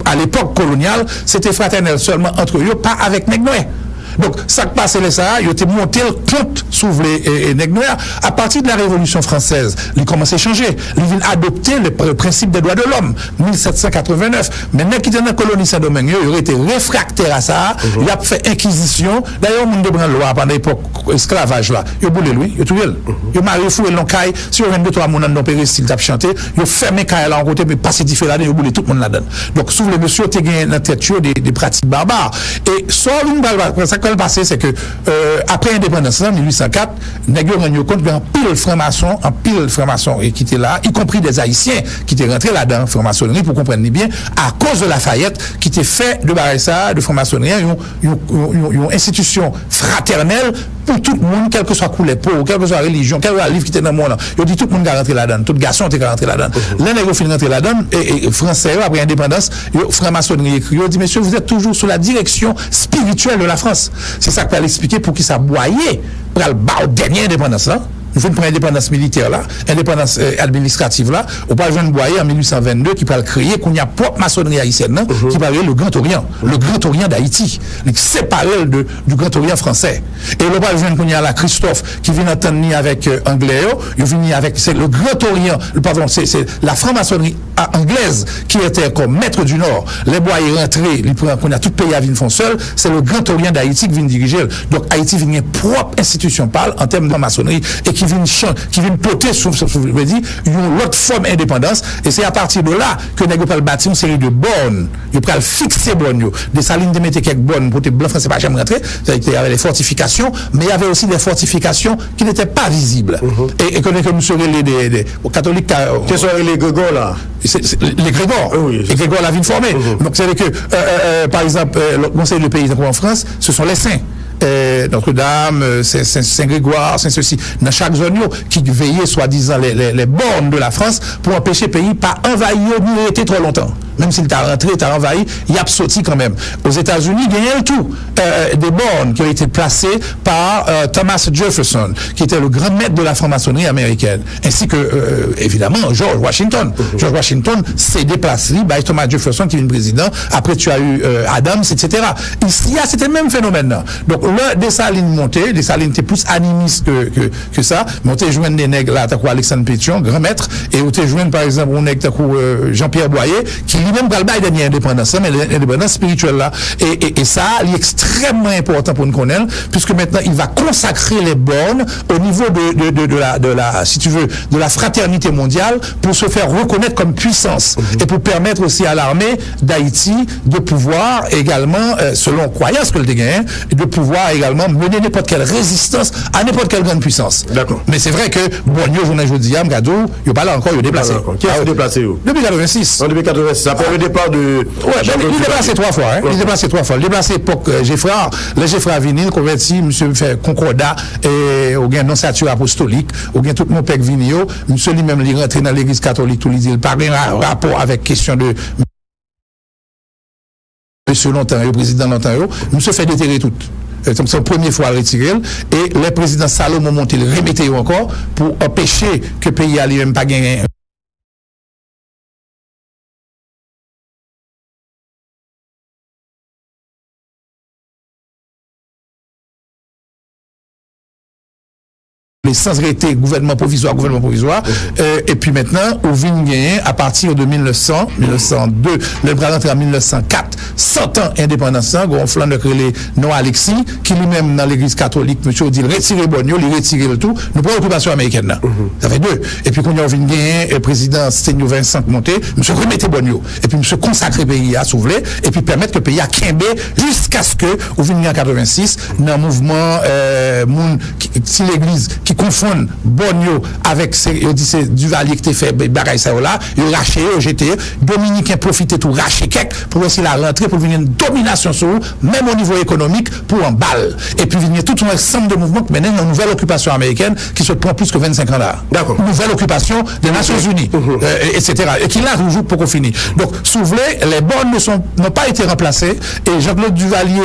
à l'époque coloniale, c'était fraternel seulement entre eux, pas avec Nègre. Donc, ça qui passait là, ça, il était monté le compte sous les nègres noirs. À partir de la Révolution française, il commençait à changer. Il vient adopter le principe des droits de l'homme, 1789. Maintenant, qui était dans la colonie Saint-Domingue, il aurait été réfractaire à ça. Il a fait inquisition. D'ailleurs, on a de loi pendant l'époque esclavage là. Il a boulé lui, il a tout eu. Il a marié fou et l'encaille. Si on vient de trois personnes dans le péristyle, il a chanté. Il a fermé caille là en côté, mais passé différent là, il a boulé tout le monde là-dedans. Donc, sous les messieurs, il a gagné dans la tête des pratiques barbares. Et soit une balle, ce qui est passé, c'est que après l'indépendance, en 1804, Nègre rendu compte qu'il y a un pile franc-maçon qui était là, y compris des Haïtiens qui étaient rentrés là-dedans, franc-maçonnerie, pour comprendre bien, à cause de Lafayette, qui était fait de Barissa, de franc-maçonnerie, une institution fraternelle pour tout le monde, quelle que soit couleur peau, quelle que soit religion, quel que soit livre qui était dans le monde. Il dit tout le monde est rentré là-dedans, tout garçon était rentré là-dedans. Les nègres finissent rentrer là-dedans, et français, après l'indépendance, franc-maçonnerie écrit, il dit, monsieur, vous êtes toujours sous la direction spirituelle de la France. C'est ça que tu as expliqué pour qui ça boyait pour le bas dernière indépendance là. Nous faisons une première indépendance militaire là, indépendance administrative là, au pas jeune boyer en 1822 qui peut créer qu'on y a propre maçonnerie haïtienne qui va le Grand Orient, le Grand Orient d'Haïti, séparé du Grand Orient français. Et le pas jeune qu'on y a là Christophe qui vient entendre avec anglais, il vient avec c'est le Grand Orient, pardon, c'est la franc-maçonnerie anglaise qui était comme maître du Nord. Les boyers rentrés, qu'on a tout pays à venir font seul, c'est le Grand Orient d'Haïti qui vient diriger. Donc Haïti vient propre institution parle en termes de maçonnerie et qui vient poter une autre forme d'indépendance. Et c'est à partir de là que nous avons bâti une série de bornes. Nous avons fixé bornes. Des salines de mettre quelques bornes pour que les blancs français pas jamais rentrer. Il y avait des fortifications, mais il y avait aussi des fortifications qui n'étaient pas visibles. Et que nous sommes les catholiques. Quels sont les Grégor là? Les Grégor. Les Grégor la ville formée. Donc c'est que, par exemple, le conseil de pays en France, ce sont les saints. Notre-Dame, Saint-Grégoire, Saint-Ceci, dans chaque zone qui veillait soi-disant les bornes de la France pour empêcher le pays pas envahir ni rester trop longtemps. Même s'il t'a rentré, t'a envahi, il a sorti quand même. Aux États-Unis, il y a eu tout. Des bornes qui ont été placées par Thomas Jefferson, qui était le grand maître de la franc-maçonnerie américaine. Ainsi que, évidemment, George Washington. George Washington s'est déplacé by Thomas Jefferson, qui est le président. Après, tu as eu Adams, etc. Ici, c'était le même phénomène. Donc, là, des salines montées, des salines étaient plus animistes que ça. Mais on t'a joint des nègres là, t'as quoi Alexandre Pétion, grand maître, et on t'a joint, par exemple, un nègre, t'as quoi Jean-Pierre Boyer, qui lui-même va le bail dernière indépendance, mais l'indépendance spirituelle là. Et ça, il est extrêmement important pour nous connaître, puisque maintenant, il va consacrer les bornes au niveau de la, si tu veux, de la fraternité mondiale pour se faire reconnaître comme puissance et pour permettre aussi à l'armée d'Haïti de pouvoir également, selon croyance que le dégain, de pouvoir également mener n'importe quelle résistance à n'importe quelle grande puissance. D'accord. Mais c'est vrai que, bon, nous, journée jeudi, Amgado, il pas là encore, il est déplacé. Qui a déplacé où? Depuis 86. Depuis 86. Après le départ de. Ouais, il est déplacé 3 fois, hein. Il est déplacé 3 fois. Il est déplacé époque Geffrard. Le Geffrard Vinil, converti, monsieur fait concordat, et au gain non-sature apostolique, au gain tout mon père Vinio, monsieur lui-même, il rentre dans l'église catholique, tout il parle un rapport avec question de. Monsieur longtemps, le président longtemps, monsieur fait déterrer tout. C'est la première fois à retirer. Et le président Salomon Monté le remettait encore pour empêcher que le pays n'allait même pas gagner. Sans arrêter gouvernement provisoire, et puis maintenant, au Vigné, à partir de 1902, le bras rentré en 1904, 100 ans indépendance, gonflant de créer non Alexis, qui lui-même dans l'église catholique, monsieur dit, retirer Bonio, il retire le tout, nous prenons l'occupation américaine. Ça fait 2. Et puis, quand il y a Vigné, le président Sténio Vincent monté, monsieur remettez Bonio, et puis monsieur consacre le pays à s'ouvrir, et puis permettre que le pays a quimbé jusqu'à ce que, au Vigné en 86, dans le mouvement, si l'église qui confondre Bonio avec c'est Duvalier qui t'a fait bagaille ça là, il raché, jeté, Dominicain profité tout racher quelque pour essayer la rentrer pour venir une domination sur eux, même au niveau économique pour en balle. Et puis venir tout un ensemble de mouvements qui mènent une nouvelle occupation américaine qui se prend plus que 25 ans là. D'accord. Une nouvelle occupation des Nations Unies, etc. Et qui là toujours pour qu'on finisse. Donc, si vous voulez, les bonnes n'ont pas été remplacées et Jean-Claude Duvalier,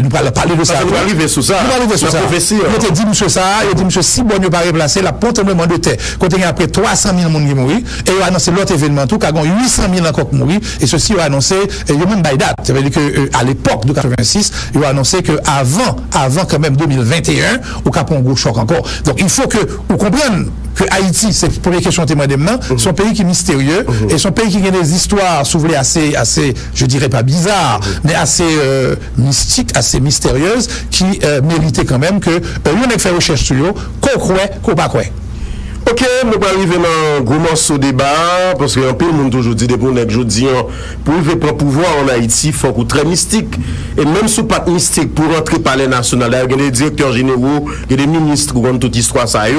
nous allons parler de ça. Nous allons arriver sur ça. Nous allons arriver sur ça. Il a dit monsieur ça, il a dit monsieur si bon, il pas remplacé, la tremblement de terre. Quand il y a après 300 000 personnes qui mourent, et il a annoncé l'autre événement, tout, qu'il y a 800 000 encore qui mourent, et ceci, il a annoncé, il y a même by date. Ça veut dire qu'à l'époque de 86, il a annoncé qu'avant quand même 2021, au Cap un gros choc encore. Donc, il faut que vous compreniez que Haïti, c'est la première question témoin de maintenant, c'est un pays qui est mystérieux, et c'est un pays qui a des histoires, si vous voulez, assez, je dirais pas bizarres, mais assez mystiques, assez mystérieuses, qui méritaient quand même que l'on ait fait recherche sur eux, qu'on croit, qu'on pas croit. Ok, nous allons arriver dans un gros morceau de débat, parce qu'un peu, le monde aujourd'hui, pour arriver prendre pouvoir en Haïti, il faut qu'on très mystique. Et même si pas mystique, pour rentrer par les nationales, il y a des directeurs généraux, il y a des ministres qui ont toute histoire, ça y est.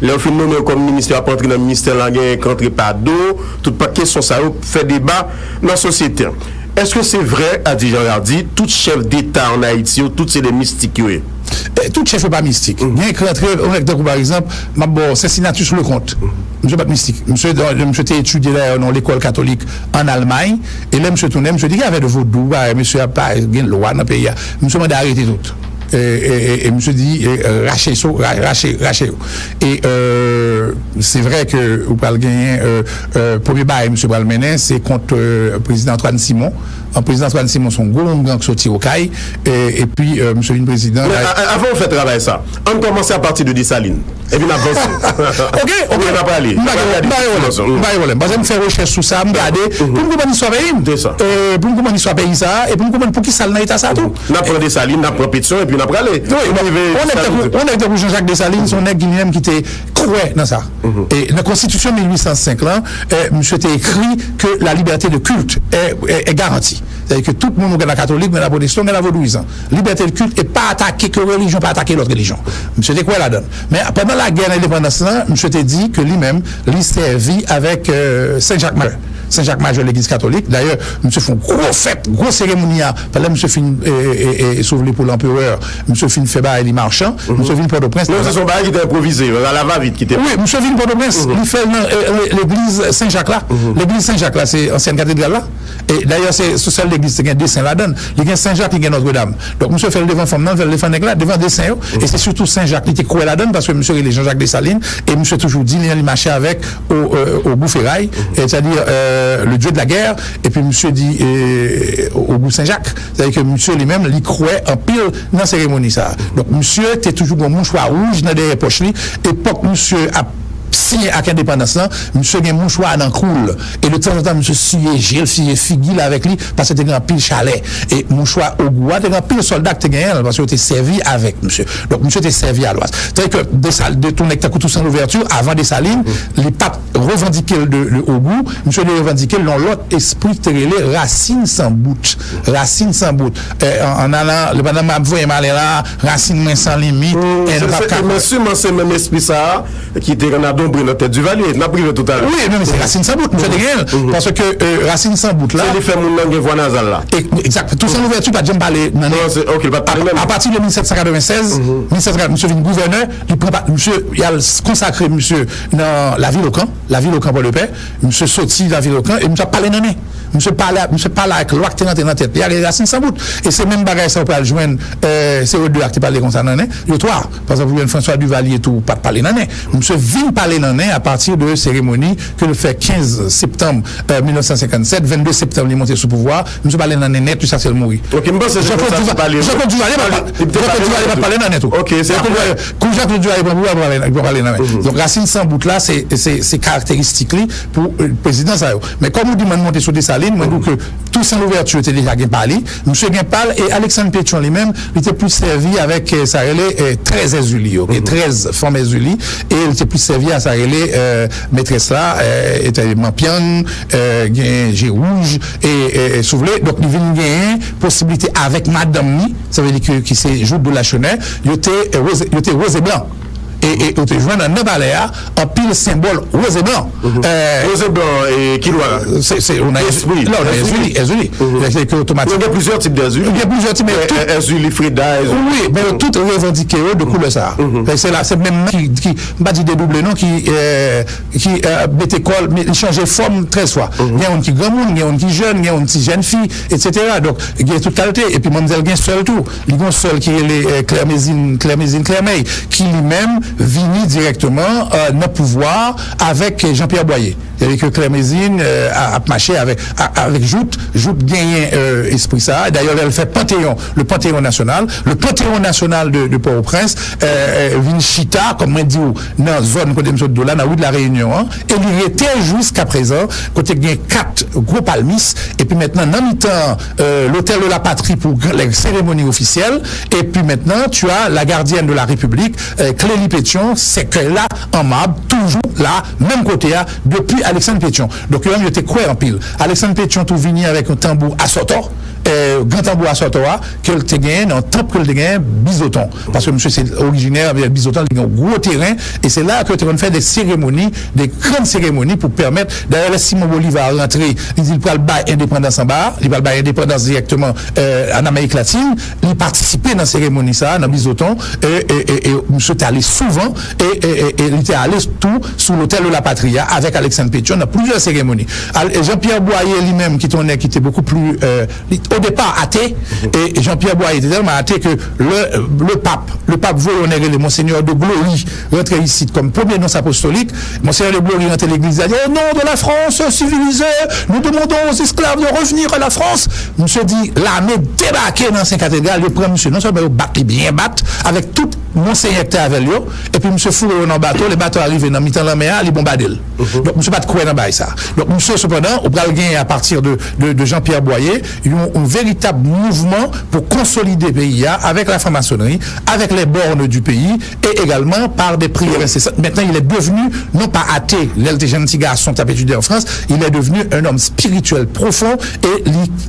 Les films nommés comme ministère, pas entrer dans le ministère, il y a rentrer par dos, toute pas question, ça y est, fait débat dans la société. Est-ce que c'est vrai, a dit Jean-Gardi, tout chef d'État en Haïti, tout c'est des mystiques, tout chef n'est pas mystique. Bien que par exemple, c'est signature sur le compte. Monsieur pas mystique. Monsieur a étudié dans l'école catholique en Allemagne. Et là, monsieur tourné, monsieur dit qu'il y avait de vaudou, monsieur n'a pas de loi dans le pays. Monsieur m'a dit d'arrêter tout. Et monsieur dit racher. Et c'est vrai que vous parlez gagner premier bail monsieur Balmenin, c'est contre le président Antoine Simon. Le président Antoine Simon son gros gang sorti au CAI et puis monsieur le président avant on fait travailler ça. On commence à partir de Dessalines. Et puis on avance. OK, on va pas aller. Parce que me faire recherche sur ça, me regarder pour nous comment soit pays. Pour nous comment soit pays ça et pour nous comment pour qui ça dans état ça tout. On prend Dessalines, on prend Pétion et puis on va aller. On est de Jean-Jacques Dessalines, son nèg lui-même qui était croyant dans ça. Et la Constitution 1805 là, monsieur a écrit que la liberté de culte est garantie. C'est-à-dire que tout le monde est catholique, mais la protestant, mais la vaudouisant. Liberté de culte et pas attaquer que religion, pas attaquer l'autre religion. Monsieur était quoi là-dedans? Mais pendant la guerre d'indépendance là, monsieur t'a dit que lui-même, lui servi avec Saint-Jacques-Major. Saint-Jacques-Major, l'église catholique. D'ailleurs, monsieur fait une grosse fête, grosse cérémonie. Là, monsieur fin sauvé pour l'empereur. Monsieur fin fait bail les marchands. Monsieur fin Port-au-Prince. Non, c'est son bail qui était improvisé. À la va-vite qui était. Oui, monsieur fin Port-au-Prince. Il fait l'église Saint-Jacques là. L'église Saint-Jacques là, c'est ancienne cathédrale là. Et d'ailleurs, c'est seule l'église qui a des saints là-dedans. Il y a Saint-Jacques, il y a Notre-Dame. Donc, monsieur fait le devant femme, fait le devant là, devant des saints. Et c'est surtout Saint-Jacques qui était croix là-dedans parce que monsieur il est Jean-Jacques Dessalines. Et monsieur toujours dit, il marchait avec au Boufferail. C'est-à-dire, le dieu de la guerre, et puis monsieur dit au bout Saint-Jacques, c'est-à-dire que monsieur lui-même, il croyait en pile dans la cérémonie ça. Donc monsieur était toujours un mouchoir rouge dans des poches, époque monsieur a signé à l'indépendance là, monsieur a un mouchoir dans coule, et de temps en temps monsieur suyait Gilles, suyait Figuil avec lui, parce que c'était un pile chalet, et mouchoir au goût, c'était un pile soldat qui était parce qu'il était servi avec monsieur. Donc monsieur était servi à l'ouest. C'est-à-dire que de ton nectar tout sans l'ouverture, avant Dessalines, les papes revendiquaient le au goût, monsieur les revendiquait dans l'autre esprit les racines sans bout. Racines sans bout. En allant, le madame Abvoye là, racines sans limite, monsieur, c'est même esprit ça, qui était dans notre tête du Valier, n'a privé tout à l'heure. Oui, mais c'est Racine sans bout, monsieur Deguel, parce que Racine sans bout là. C'est les faits mon langue voix nasale là. Exact. Tout sans ouverture, pas de parler. Non, c'est ok, pas parler même. À partir de 1796, monsieur vient gouverneur, il prend pas, monsieur, il a consacré monsieur dans la ville au camp pour le paix, monsieur sorti la ville au camp et monsieur parlé dans nez. Monsieur parle avec l'oie qui est dans la tête. Il y a les racines sans bout. Et c'est même bagage ça pour joindre, c'est eux deux qui parlent comme ça dans nez. Le trois, parce que vous voyez François Duvalier tout, pas parler dans nez. Monsieur vient parler dans nez à partir de cérémonie que le fait 15 septembre 1957, 22 septembre, il est monté sous pouvoir. Monsieur parler dans nez net, tout ça c'est le mourir. Ok, mais c'est Jean-Claude Duvalier va parler dans nez tout. Ok, c'est comme Jean-Claude Duvalier va parler dans nez. Donc racine sans bout là, c'est caractéristique pour le président ça. Mais comme vous dites, monter sur des salles, moi, donc, tout sans l'ouverture était déjà parlé. Monsieur Guimpal et Alexandre Pétion lui-même, il était plus servi avec ça relais 13 Ezuli, 13 femmes Ezuli, et il était plus servi à ça relais maîtresse là, était Mampian, G Rouge, et souvelé. Donc, il vient gagner possibilité avec Madame Ni, ça veut dire que qui c'est Joute de la Chenet, il était rose et blanc. et on te joint dans le balai en pile symbole rose et blanc. Rose et blanc et qui doit. On a Ezuli. C'est automatique. Il y a plusieurs types d'Ezuli. Il y a plusieurs types. Ezuli, Frida, Ezuli. Oui, mais tout revendiqué de couleur ça. C'est même qui pas dit dédoublé non qui met école mais changer forme 13 fois. Il y a un qui grand monde, il y a un qui jeune, il y a une petite jeune fille, etc. Donc il y a toute qualité et puis mademoiselle gain seul tout. Il y a seul qui est les Claire-Mézine qui lui-même vini directement dans pouvoir avec Jean-Pierre Boyer. C'est-à-dire que Claire-Mézine a marché avec Joute gagné esprit ça. D'ailleurs elle fait le Panthéon national de Port-au-Prince Vinchita comme on dit dans la zone côté de là dans la rue de la Réunion et il était jusqu'à présent côté il y a 4 gros palmis et puis maintenant dans mi-temps l'hôtel de la patrie pour les cérémonies officielles et puis maintenant tu as la gardienne de la République Clélie Pétion c'est que là en marbre toujours là même côté là depuis Alexandre Pétion donc il était quoi en pile Alexandre Pétion tout venu avec un tambour à Soto grand tambour à Sotoa que le gagné dans temple que le gagné Bizoton parce que monsieur c'est originaire de Bizoton il y a un gros terrain et c'est là que tu vas faire des grandes cérémonies pour permettre d'ailleurs Simon Bolivar rentrer il dit il va le bail indépendance en bas il va le bail indépendance directement en Amérique latine il participer dans cérémonie ça dans Bizoton et monsieur est allé souvent et il était allé tout sous l'hôtel de la Patria avec Alexandre Pétion dans plusieurs cérémonies Jean-Pierre Boyer lui-même qui était beaucoup plus au départ athée et Jean-Pierre Boyer était tellement athée que le pape volontaire le monseigneur de Glory rentré ici comme premier nonce apostolique monseigneur de Glory rentré l'église a dit au nom de la France civilisée nous demandons aux esclaves de revenir à la France monsieur dit l'armée débarquée dans Saint-Cathédrale le prend monsieur non seulement bien battre avec tout monseigneur qui était avec lui et puis monsieur fourré dans bateau les bateaux arrivent dans mi-temps la mer les bombardent donc monsieur pas de quoi dans bail ça donc monsieur cependant au bras gagner à partir de Jean-Pierre Boyer un véritable mouvement pour consolider le pays avec la franc-maçonnerie, avec les bornes du pays et également par des prières incessantes. Maintenant, il est devenu, non pas athée, l'LT gentil garçon qui a étudié en France, il est devenu un homme spirituel profond et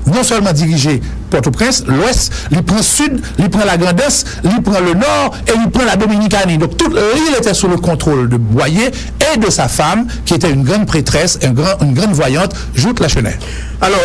non seulement dirigé Port-au-Prince, l'Ouest, il prend le Sud, il prend la Grande-Est, il prend le Nord et il prend la Dominicanie. Donc, toute l'île était sous le contrôle de Boyer et de sa femme, qui était une grande prêtresse, une grande voyante, Joute Lachenet. Alors,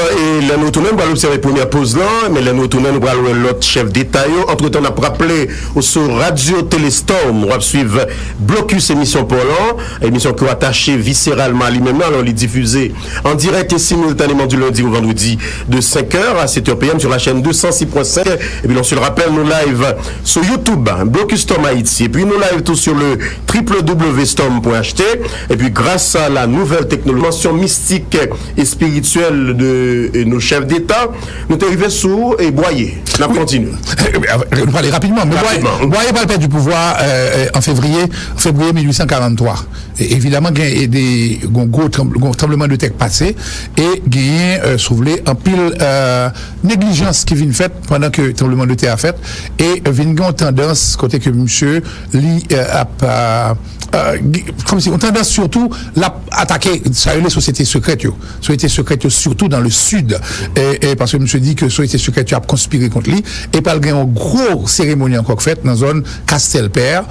la nous tournons, on va observer la première pause là, mais la nous tournons, on va l'autre chef d'État. Entre-temps, on a rappelé sur Radio Téléstorm, on va suivre Blocus émission pour l'an, émission qui est attachée viscéralement à lui-même, alors il est diffusé en direct et simultanément du lundi au vendredi de 5h à 7h PM sur la chaîne 206.5. Et puis, on se le rappelle, nous live sur YouTube, Blocus Storm Haïti. Et puis, nous live tout sur le www.storm.ht. Et puis, grâce à la nouvelle technologie, mention mystique et spirituelle de nos chefs d'État, nous sommes arrivés sous et Boyer. On continue. On va aller rapidement. Mais Boyer va perdre du pouvoir en février 1843. Et évidemment, il y a des gros tremblements de terre passés et il y a soulevé en pile négligence qui vient faite pendant que le tremblement de terre a fait et vient une tendance côté que monsieur comme si on tendance surtout attaquer les sociétés secrètes surtout dans le sud et parce que monsieur dit que sociétés secrètes a conspiré contre lui et par une grosse cérémonie encore faite dans la zone Castelpère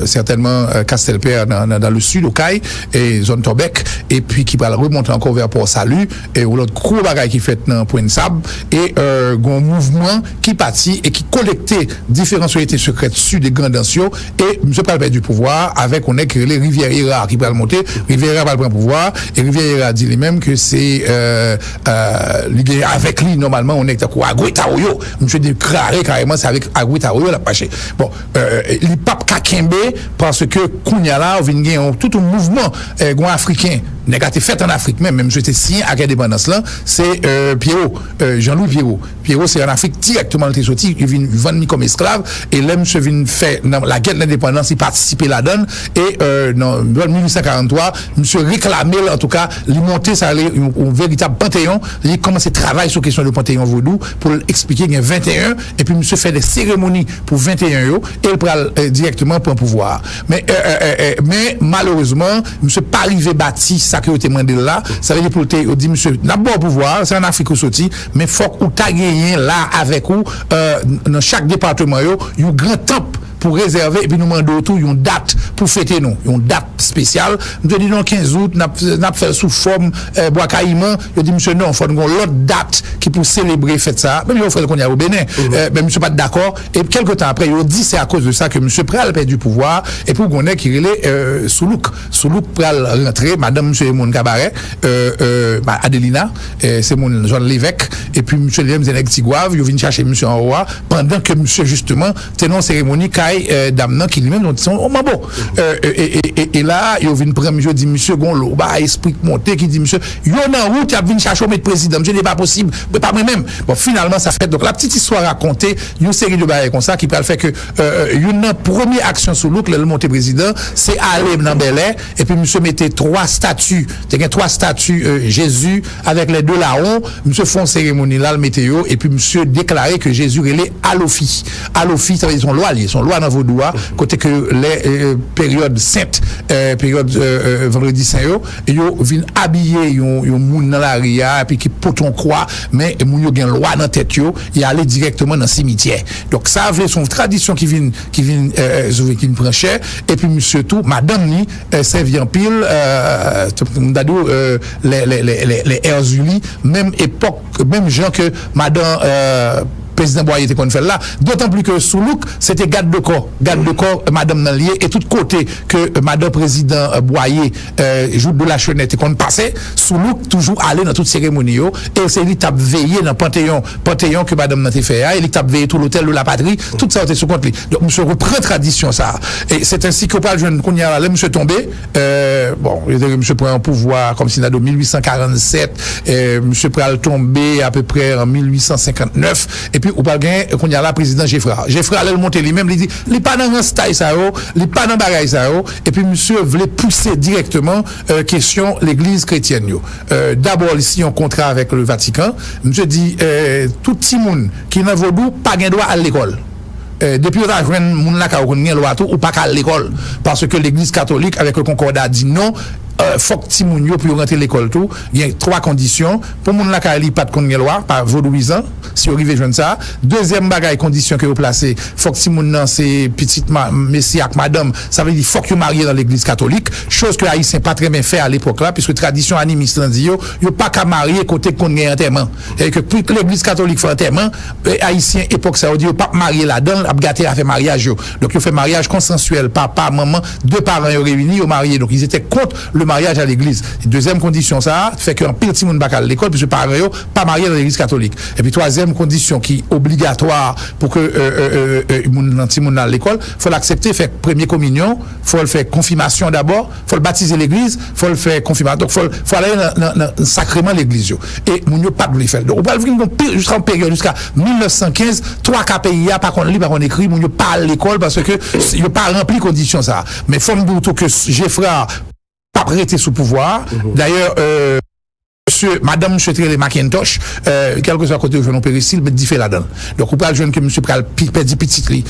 certainement Castelpère dans le sud au Caille et zone Torbec et puis qui va remonter encore vers Port-Salut et où l'autre gros bagaille qui fait dans Point de Sable et un mouvement qui partit et qui collectait différentes sociétés secrètes sud et Grandancio et monsieur pas du pouvoir avec on est que les Rivière qui va monter Rivière va prendre pouvoir et Rivière dit lui-même que c'est avec lui normalement on est à Aguitaoyo monsieur déclaré carrément c'est avec Aguitaoyo la paché bon il pape Kakembe parce que Kounyala vient tout un mouvement africain négatif fait en Afrique même j'étais signé à l'indépendance là c'est Pierrot Jean-Louis Pierrot c'est en Afrique directement il était sorti il vient vendre comme esclave et là monsieur vient faire la guerre de l'indépendance il participait là-dedans et en 1843 monsieur réclamé en tout cas il montait ça allait un véritable panthéon il commence à travailler sur question de panthéon vaudou pour expliquer qu'il y a 21 et puis monsieur fait des cérémonies pour 21 et il prend directement pour un pouvoir mais malheureusement monsieur pas arrivé bâti ça que vous demandé là ça veut dire pour te dit monsieur d'abord pouvoir c'est en Afrique sorti mais faut que tu gagné là avec vous dans chaque département yo un grand temple pour réserver, et puis nous demandons tout, une date pour fêter nous, une date spéciale. Nous dit non, 15 août, n'a fait sous forme, bois caïman. Je dis, monsieur, non, il faut une autre date qui pour célébrer fête ça. Même il faut qu'on y a au Bénin. Mais monsieur pas d'accord. Et quelques temps après, il dit, c'est à cause de ça que monsieur Pral perd du pouvoir, et pour qu'on ait qui relait, Soulouk Pral rentrer, madame, monsieur mon cabaret, Adelina, c'est mon Jean Lévesque, et puis monsieur Lévesque Zenek Tigouave, il vient chercher monsieur en roi, pendant que monsieur, justement, tenant cérémonie, Kai Damnan, qui lui-même, ils sont au Mabo. Et là, il vient prendre, monsieur, dit, monsieur Gonlo, esprit monté, qui dit, monsieur, il y en a route, il vient chercher au maître président, monsieur, n'est pas possible, mais pas moi-même. Bon, finalement, ça fait, donc, la petite histoire racontée, une série de bails comme ça, qui peut le faire que, une première action sous l'autre, le monté président, c'est aller dans Bel Air, et puis monsieur mettait trois statues Jésus, avec les deux là-haut, monsieur font cérémonie là, le météo, et puis monsieur déclarait que Jésus est Alofi. Alofi, ça veut dire son loi dans vos doigts, côté que les périodes saintes, période vendredi saint, ils viennent habiller, ils moun dans la ria, et puis qui poton croix, mais moun yo gen loi dans tête yo, ils allaient directement dans le cimetière. Donc ça avait son tradition qui vient prendre cher, et puis monsieur tout, madame ni, servi en pile, les Erzuli, même époque, même gens que madame, président Boyer était qu'on fait là, d'autant plus que Soulouk, c'était garde de corps, madame Nanlier, et tout côté que madame président Boyer, joue de la chenette, qu'on passait, Soulouk toujours allait dans toute cérémonie, et c'est lui qui a veillé dans Panthéon que madame Nanté fait, et il a veillé tout l'hôtel de la patrie, tout ça était sous compte lui. Donc, monsieur reprend tradition ça. Et c'est ainsi que pas le jeune qu'on y a là, monsieur tombé, monsieur prend un pouvoir comme si dans 1847, monsieur prend tomber à peu près en 1859, et puis ou pas gain qu'on y a là président Geoffroy allait le monter lui-même, il dit il pas dans un style ça il pas dans bagaille ça et puis monsieur voulait pousser directement question l'église chrétienne d'abord ici on contrat avec le Vatican, monsieur dit tout petit monde qui n'a vaudou pas gain droit à l'école. Depuis la jeune moun la ka connait loi tout ou pas à l'école parce que l'église catholique avec le concordat dit non, faut que ti moun yo pour rentrer l'école tout, il y a trois conditions pour moun la ka li pas de connait loi par vaudouisant si on arrive jeune ça. Deuxième bagaille condition que vous placez, faut que ti moun nan c'est petite messie ak madame, ça veut dire faut que marié dans l'église catholique, chose que haïtien pas très bien fait à l'époque là puisque tradition animiste là dit yo pas qu'à marier côté qu'on gagne enterrement et que puis l'église catholique fait enterrement, haïtien époque ça dit pas marier là-dedans gâté à faire mariage donc ils fait mariage consensuel, papa maman deux parents réunis au marié, donc ils étaient contre le mariage à l'église. Deuxième condition ça fait qu'un pile petit monde pas à l'école puisque parents pas marié dans l'église catholique. Et puis troisième condition qui obligatoire pour que petit monde à l'école, faut l'accepter, faire première communion, faut le faire confirmation d'abord, faut le baptiser l'église, faut le faire confirmation, donc faut aller dans sacrement l'église et moun yo pas de le faire. Donc on va venir jusqu'à en période jusqu'à 1915 trois KPI par contre libre on écrit moun yo pas à l'école parce que il pas rempli condition ça. Mais faut me dire que Geoffroy pas prêté sous pouvoir. D'ailleurs madame monsieur Trélé Macintosh quel que soit côté de non périssile mais dit fait là-dedans. Donc on parle jeune que monsieur pral perdit petite li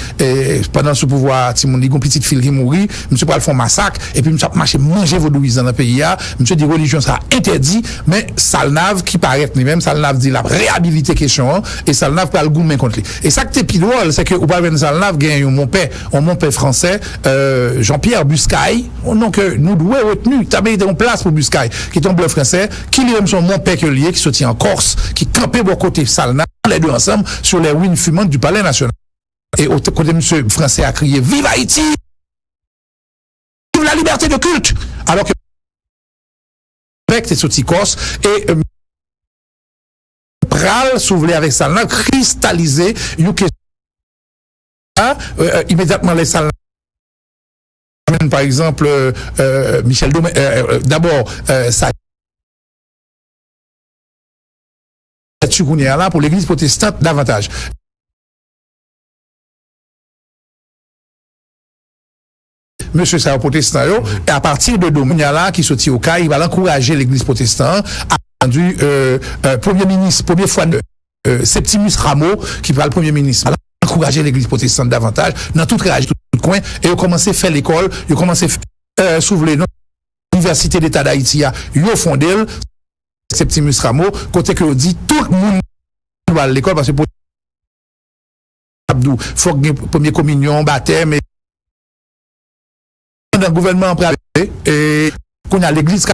pendant ce pouvoir ti moun li gon petite fille qui mourit, monsieur pral font massacre et puis monsieur marcher manger vaudouisant dans le pays là, monsieur dit religion ça interdit mais Salnave qui paraît lui-même Salnave dit la réhabilité question et Salnave pral gourmet contre lui. Et ça que t'es pidoual c'est que ou pas Salnave gagne mon père français Jean-Pierre Buscaille, nom que nous doit retenu, t'avais été en place pour Buscaille qui est un bleu français qui lui son mon père qui se tient en Corse, qui campait au côté Salna, les deux ensemble, sur les ruines fumantes du Palais National. Et au côté monsieur français a crié vive Haïti! Vive la liberté de culte! Alors que c'est sorti Corse et Pral s'ouvrait avec Salna, cristallisé, immédiatement les Salna. Par exemple, Michel Domé, d'abord, ça qu'on est là pour l'église protestante davantage. Monsieur Sao protestant, et à partir de Dominiala qui sortit au cas, il va encourager l'église protestante à rendu premier ministre, première fois Septimus Rameau qui va le premier ministre encourager l'église protestante davantage dans toute région, tout coin, et il a commencé à faire l'école, il a commencé à faire s'ouvrir l'université d'État d'Haïti, il a fondé Septimus Rameau, côté que dit tout le monde va à l'école parce que Abdou, faut que premier communion, baptême, dans le gouvernement et qu'on a l'église.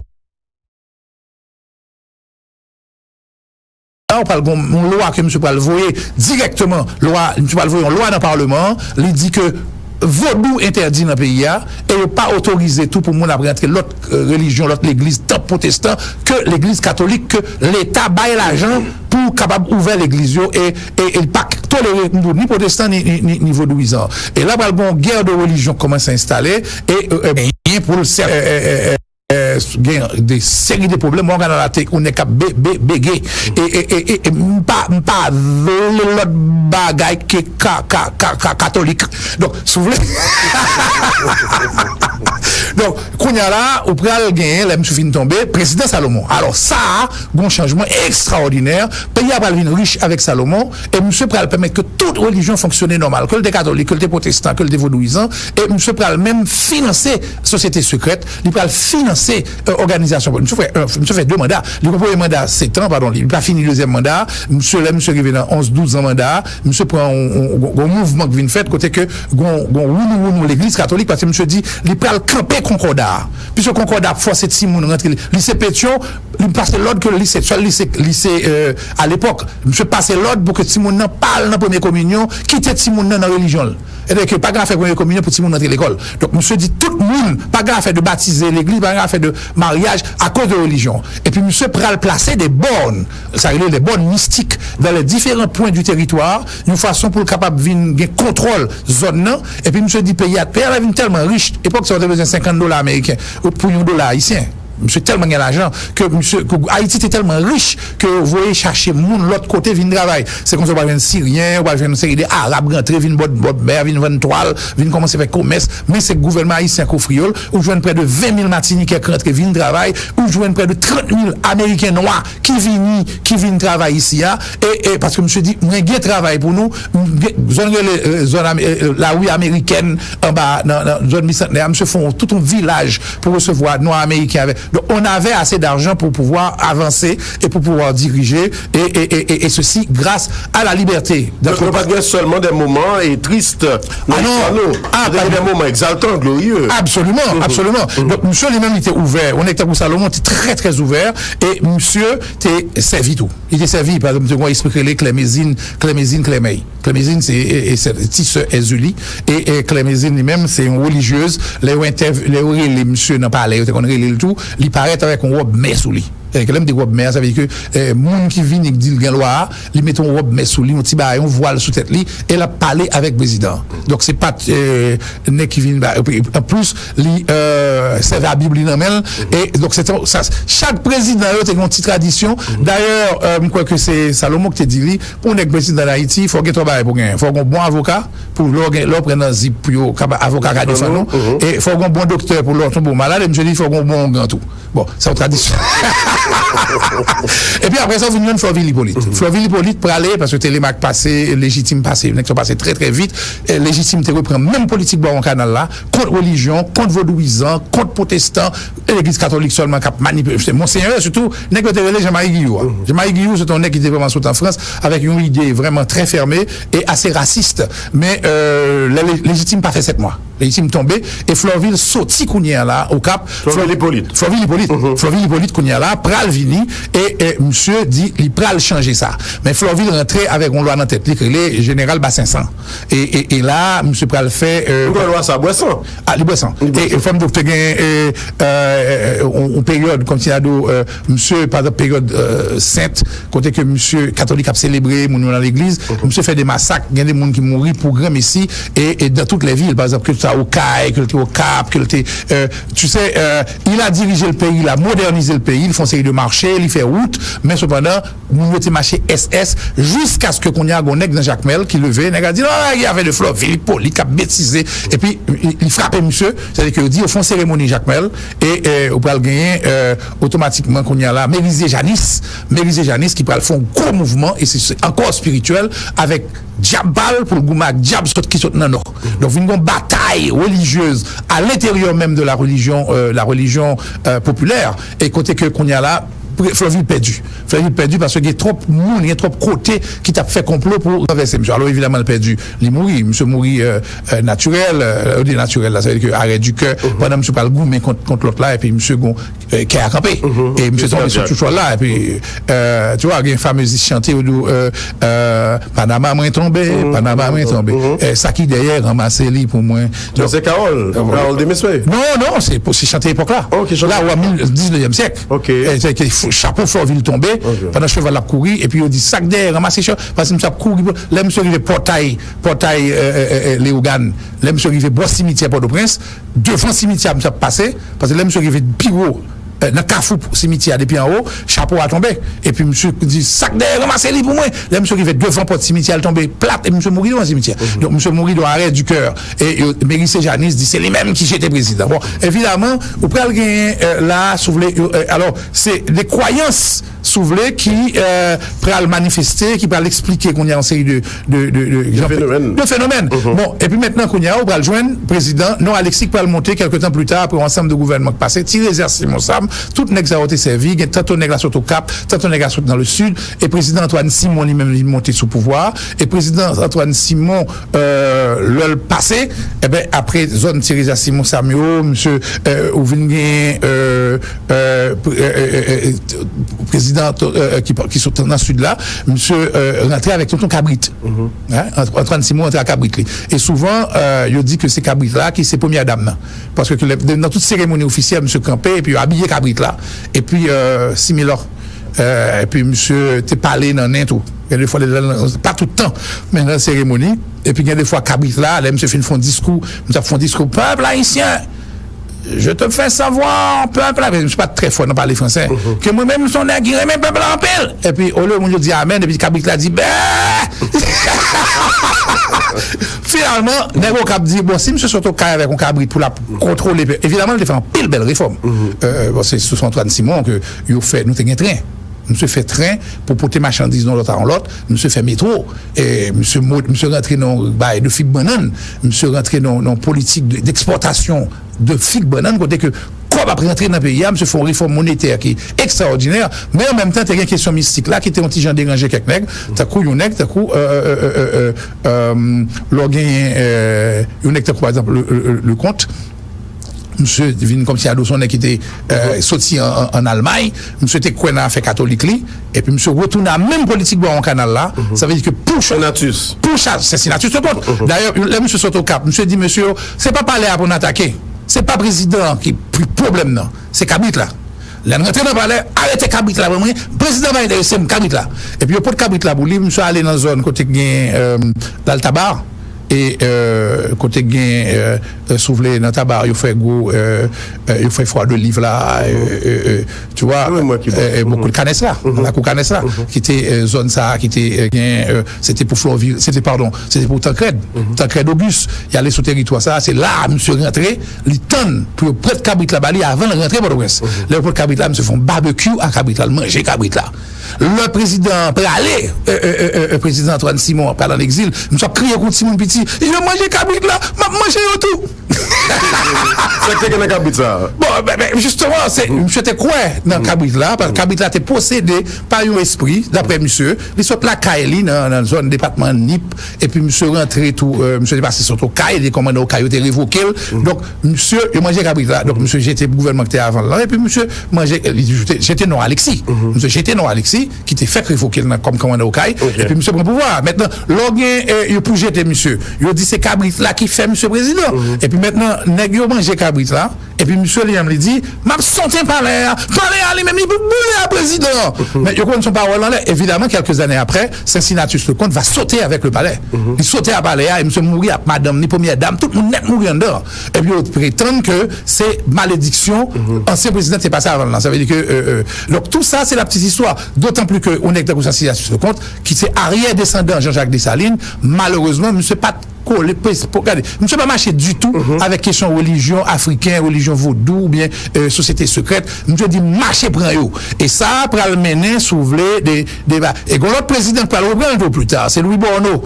Là, on parle d'une loi que M. Pral voyait directement, M. Pral voyait une loi dans le Parlement, il dit que vaudou interdit dans le pays et pas autorisé tout pour moun après entrer l'autre religion, l'autre l'église tant protestant que l'église catholique, que l'État baille l'argent pour capable ouvrir l'église et pas tolérer ni protestant ni vaudouisant. Et là, une guerre de religion commence à s'installer et pour le des séries de problèmes, on regarde dans la tête, on est qu'à béguer et pas l'autre bagaille qui est catholique. Donc, si vous voulez. Donc, qu'on y a là, au pral gagner, là, M. fin tombé, président Salomon. Alors, ça, un changement extraordinaire. Pays a pral riche avec Salomon, et M. pral permettre que toute religion fonctionne normal, que le catholique, que le protestant, que le vaudouisant, et M. pral même financer société secrète, il pral financer organisation. M. fait 2 mandats. Le premier mandat, 7 ans, pardon, il n'a pas fini le deuxième mandat. M. arrivé dans 11-12 ans mandat. M. prend un mouvement qui vient fait, côté que, l'église catholique, parce que M. dit, il pral camper Concordat. Puisque Concordat force de Simon rentrer lycée Pétion, il passe l'ordre que le lycée à l'époque, monsieur passe l'ordre pour que Simon n'en parle dans la première communion, quitte Simon dans la religion. Et donc pas grave faire première communion pour Simon rentrer l'école. Donc monsieur dit tout le monde pas grave faire de baptiser l'église, pas grave faire de mariage à cause de religion. Et puis monsieur pral placer des bornes, ça veut dire des bornes mystiques dans les différents points du territoire, une façon pour le capable de contrôle zone là. Et puis monsieur dit pays à terre est tellement riche, époque ça avait besoin de $50 américains pour $1 haïtien. Monsieur tellement gagne l'argent que Haïti est tellement riche que vous voyez chercher moun l'autre côté vinn travail. C'est comme ça va venir Syrien, va venir une série d'Arabes rentrer, vinn bot mer, vinn vendre toile, vinn commencer à faire commerce, mais c'est le gouvernement haïtien coffriol ou joindre près de 20 000 Martiniquais qui rentrent vinn travail ou joindre près de 30 000 Américains noirs qui viennent travailler ici et parce que monsieur dit un gain travail pour nous zone la rue américaine en bas dans zone bicentenaire monsieur font tout un village pour recevoir noirs américains avec. Donc, on avait assez d'argent pour pouvoir avancer et pour pouvoir diriger et ceci grâce à la liberté. Donc, on ne pas seulement des moments tristes. Des moments exaltants, glorieux. Absolument, absolument. Donc, monsieur lui-même, il était ouvert. On était pour Salomon, il était très, très ouvert. Et monsieur, était servi tout. Il était servi, par exemple, on expliquer les Clémésine, Clémeille. Clémésine, c'est Tisse Ezuli. Et Clémésine lui-même, c'est une religieuse. Les monsieur n'ont pas allé, on le tout. Il paraît avec un robe mais sous lui. Et que l'aime des robes mais ça veut dire que moun qui vient dit le loi, il met un robe mais sous lui, un petit bail, on voile sous tête lui et il a parlé avec le président. Donc c'est pas né qui vient en plus il c'est la Bible dans et donc c'est ça chaque président a une petite tradition. D'ailleurs je crois que c'est Salomon qui te dit pour un président d'Haïti, il faut que travail pour gagner, faut un bon avocat pour l'autre prendre zip pour avocat qui défend et il faut un bon docteur pour l'autre bon malade et je dis il faut un bon grand tout. Bon, c'est une tradition. Et puis après ça, vous venez de Florville Hippolyte. Florville Hippolyte pour aller, parce que Télémac passé, légitime passé, ils sont passés très très vite. Et légitime te reprend même politique dans le canal là, contre religion, contre vaudouisant, contre protestant, et l'église catholique seulement qui a manipulé. Monseigneur, surtout, n'est que Jean-Marie Guillou. Jean-Marie Guillou, c'est un nec qui était vraiment sauté en France, avec une idée vraiment très fermée et assez raciste. Mais légitime pas fait 7 mois. Légitime tombé, et Florville sautit Kounia là, au Cap. Florville Hippolyte. Florville Hippolyte Kounia là, pral vini, et monsieur dit, il pral changer ça. Mais Florville rentrait avec une loi dans tête, le général Bassinsan. Et là, monsieur pral fait, une loi ça, Boisson. Ah, les Boissons. Et femme docteur gain, une période, comme si monsieur, par exemple, période sainte, côté que monsieur catholique a célébré, mon dans l'église, monsieur fait des massacres, il y a des gens qui mourent pour grand ici, et dans toutes les villes, par exemple, que tu as au CAI, que tu es au Cap, que tu tu sais, il a dirigé le pays, il a modernisé le pays, il fait une série de marchés, il fait route, mais cependant, nous était marché SS, jusqu'à ce que qu'on y a un nègre dans Jacques Mel, qui levait, nègre a dit, non, il y avait de Florville, Hippolyte, qui a bêtisé, et puis, il frappait monsieur, c'est-à-dire qu'il dit, au fond, cérémonie Jacques Mel, et on peut le gagner, automatiquement, qu'on y a là, Mérisé Janis, qui peut le faire un gros mouvement, et c'est encore spirituel, avec Diabal pour le Goumak, Diab qui saute dans nord. Donc une bataille religieuse à l'intérieur même de la religion populaire. Et côté que qu'on y a là, Florville perdu. Florville perdu parce qu'il y a trop de monde, il y a trop de côtés qui t'a fait complot pour renverser monsieur. Alors évidemment, il a perdu. Il mourit. Monsieur mourit naturel, naturel là, ça veut dire que arrêt du cœur. Pendant monsieur pas le goût, mais contre l'autre là, et puis monsieur gon qui a campé. Et monsieur tombé sur tout choix là, et puis tu vois, il y a une fameuse chanté où Panama moins tombé, Panama moins tombé. Ça qui derrière ramasser lui pour moi. C'est Carole de Messoé. Non, c'est pour chanter époque là. Là où au 19e siècle. C'est que chapeau Florville tombé pendant que cheval a couru et puis on dit sac derrière ramasser parce que monsieur a couru là monsieur arrivé portail Léogane, là monsieur arrivé bois cimetière Port-au-Prince, devant cimetière monsieur a passé parce que là monsieur arrivé Piro dans le carrefour cimetière depuis en haut, chapeau a tombé. Et puis monsieur dit sac derrière ramasser lui pour moi. Là monsieur arrivé devant porte cimetière tombé plate et monsieur mourit dans le cimetière. Donc monsieur mourit dans arrêt du cœur et Mérissé Janis dit c'est lui-même qui j'étais président. Bon, évidemment, vous prenez gagner là souvlé alors c'est des croyances souvlé qui peut manifester, qui peut l'expliquer qu'on y a une série de phénomènes. Bon, et puis maintenant qu'on y a, on va le joindre président non Alexis peut le monter quelques temps plus tard pour ensemble de gouvernement passé, tirer exercice mon sam, tout nèg ça a été servi, tantôt nèg la au Cap, tantôt nèg la dans le sud et président Antoine Simon lui-même il monté sous pouvoir et président Antoine Simon le passé et ben après zone Thierry Simon Samuel monsieur Ouvigné président qui sont dans le sud là, monsieur rentré avec tonton Cabrit. Antoine Simon rentré à Cabrit. Et souvent, il dit que c'est Cabrit là qui c'est première dame. Parce que dans toute cérémonie officielle, monsieur campé et puis habillé Cabrit là. Et puis, Similor. Et puis, monsieur t'es parlé dans tout. Il y a des fois, pas tout le temps, mais dans la cérémonie. Et puis, il y a des fois, Cabrit là, monsieur fait un discours, monsieur fait un discours, peuple haïtien. Je te fais savoir, peuple, je ne suis pas très fort dans parler français, que moi-même, je suis un qui remet peuple en pile. Et puis, au lieu où on dit Amen, et puis Cabrit l'a dit, finalement, Nego Cap dit, bon, si M. Soto Kay avec un Cabrit pour la contrôler, évidemment, il fait un pile belle réforme. Bon, c'est sous Antoine Simon que il fait, nous t'es train. Monsieur fait train pour porter marchandises dans l'autre en l'autre, monsieur fait métro, et monsieur rentré dans de figues bananes, monsieur rentré dans politique d'exportation de figues bananes, côté que comme après rentrer dans le pays, monsieur fait une réforme monétaire qui est extraordinaire, mais en même temps, il y a une question mystique là qui était un petit genre dérangé quelques nègres, t'as coup yon nègre, t'as coup par exemple le compte. Monsieur vient comme si Adolson qui était sorti en Allemagne, monsieur était quoi fait catholique et puis monsieur retourne à la même politique en canal là, ça veut dire que pour Sinatus c'est Sinatus le compte. D'ailleurs là monsieur saute au cap, monsieur dit monsieur, c'est pas parler pour attaquer, c'est pas président qui pris problème non, c'est Cabrit là. La rentrée dans le palais, arrêtez Cabrit là, président va intéresser Cabrit là. Et puis au pot de Cabrit là, pour lui, monsieur aller dans la zone côté dans le tabac. Et côté gain soufflé dans tabac il fait gros il fait froid de livre là tu vois beaucoup de canesses là la canesses là qui était zone ça qui était c'était pour Florville c'était pour Tancred Auguste il allait sur territoire ça c'est là monsieur rentré il tonne pour près de Cabrit là bali avant de rentrer Port-au-Prince là pour Cabrit là monsieur font barbecue à Cabrit là manger Cabrit là le président peut aller président Antoine Simon parle en exil nous a crié contre Simon Petit il a mangé Cabrit là m'a mangé tout c'est que Cabrit ça bon justement c'est monsieur était quoi dans Cabrit là parce que Cabrit là était possédé par un esprit d'après monsieur il soit la Kaili dans la zone département Nip et puis monsieur rentré tout monsieur est passé sur tout Kaili les commandants au Kaili était révoqué donc monsieur il mangeait Cabrit là donc monsieur j'étais gouvernement qui était avant là et puis monsieur mangeait j'étais non Alexis monsieur j'étais non Alexis qui était fait révoquer comme commandant au Kaili et puis monsieur prend pouvoir maintenant l'organe il pour jeter monsieur il dit c'est Cabrit là qui fait monsieur président et puis maintenant nèg yo manger Cabrit là et puis monsieur Liam lui dit m'a sorti parler à lui même il peut bouler à président mais il connaît son parole là évidemment quelques années après Cincinnatus le comte va sauter avec le palais il sauter à palais et monsieur mourir à madame ni première dame tout le monde net mourir en dehors et puis il prétend que c'est malédiction ancien président est passé avant là ça veut dire que donc tout ça c'est la petite histoire d'autant plus que on est dans Cincinnatus le comte qui c'est arrière descendant Jean-Jacques Dessalines malheureusement monsieur pas regardez, monsieur pas marché du tout avec question religion africaine, religion vaudou ou bien société secrète. Monsieur dit marché prend yo. Et ça pour le mener soulever des débats. Et l'autre président pour le reprendre un peu plus tard, c'est Louis Borneau.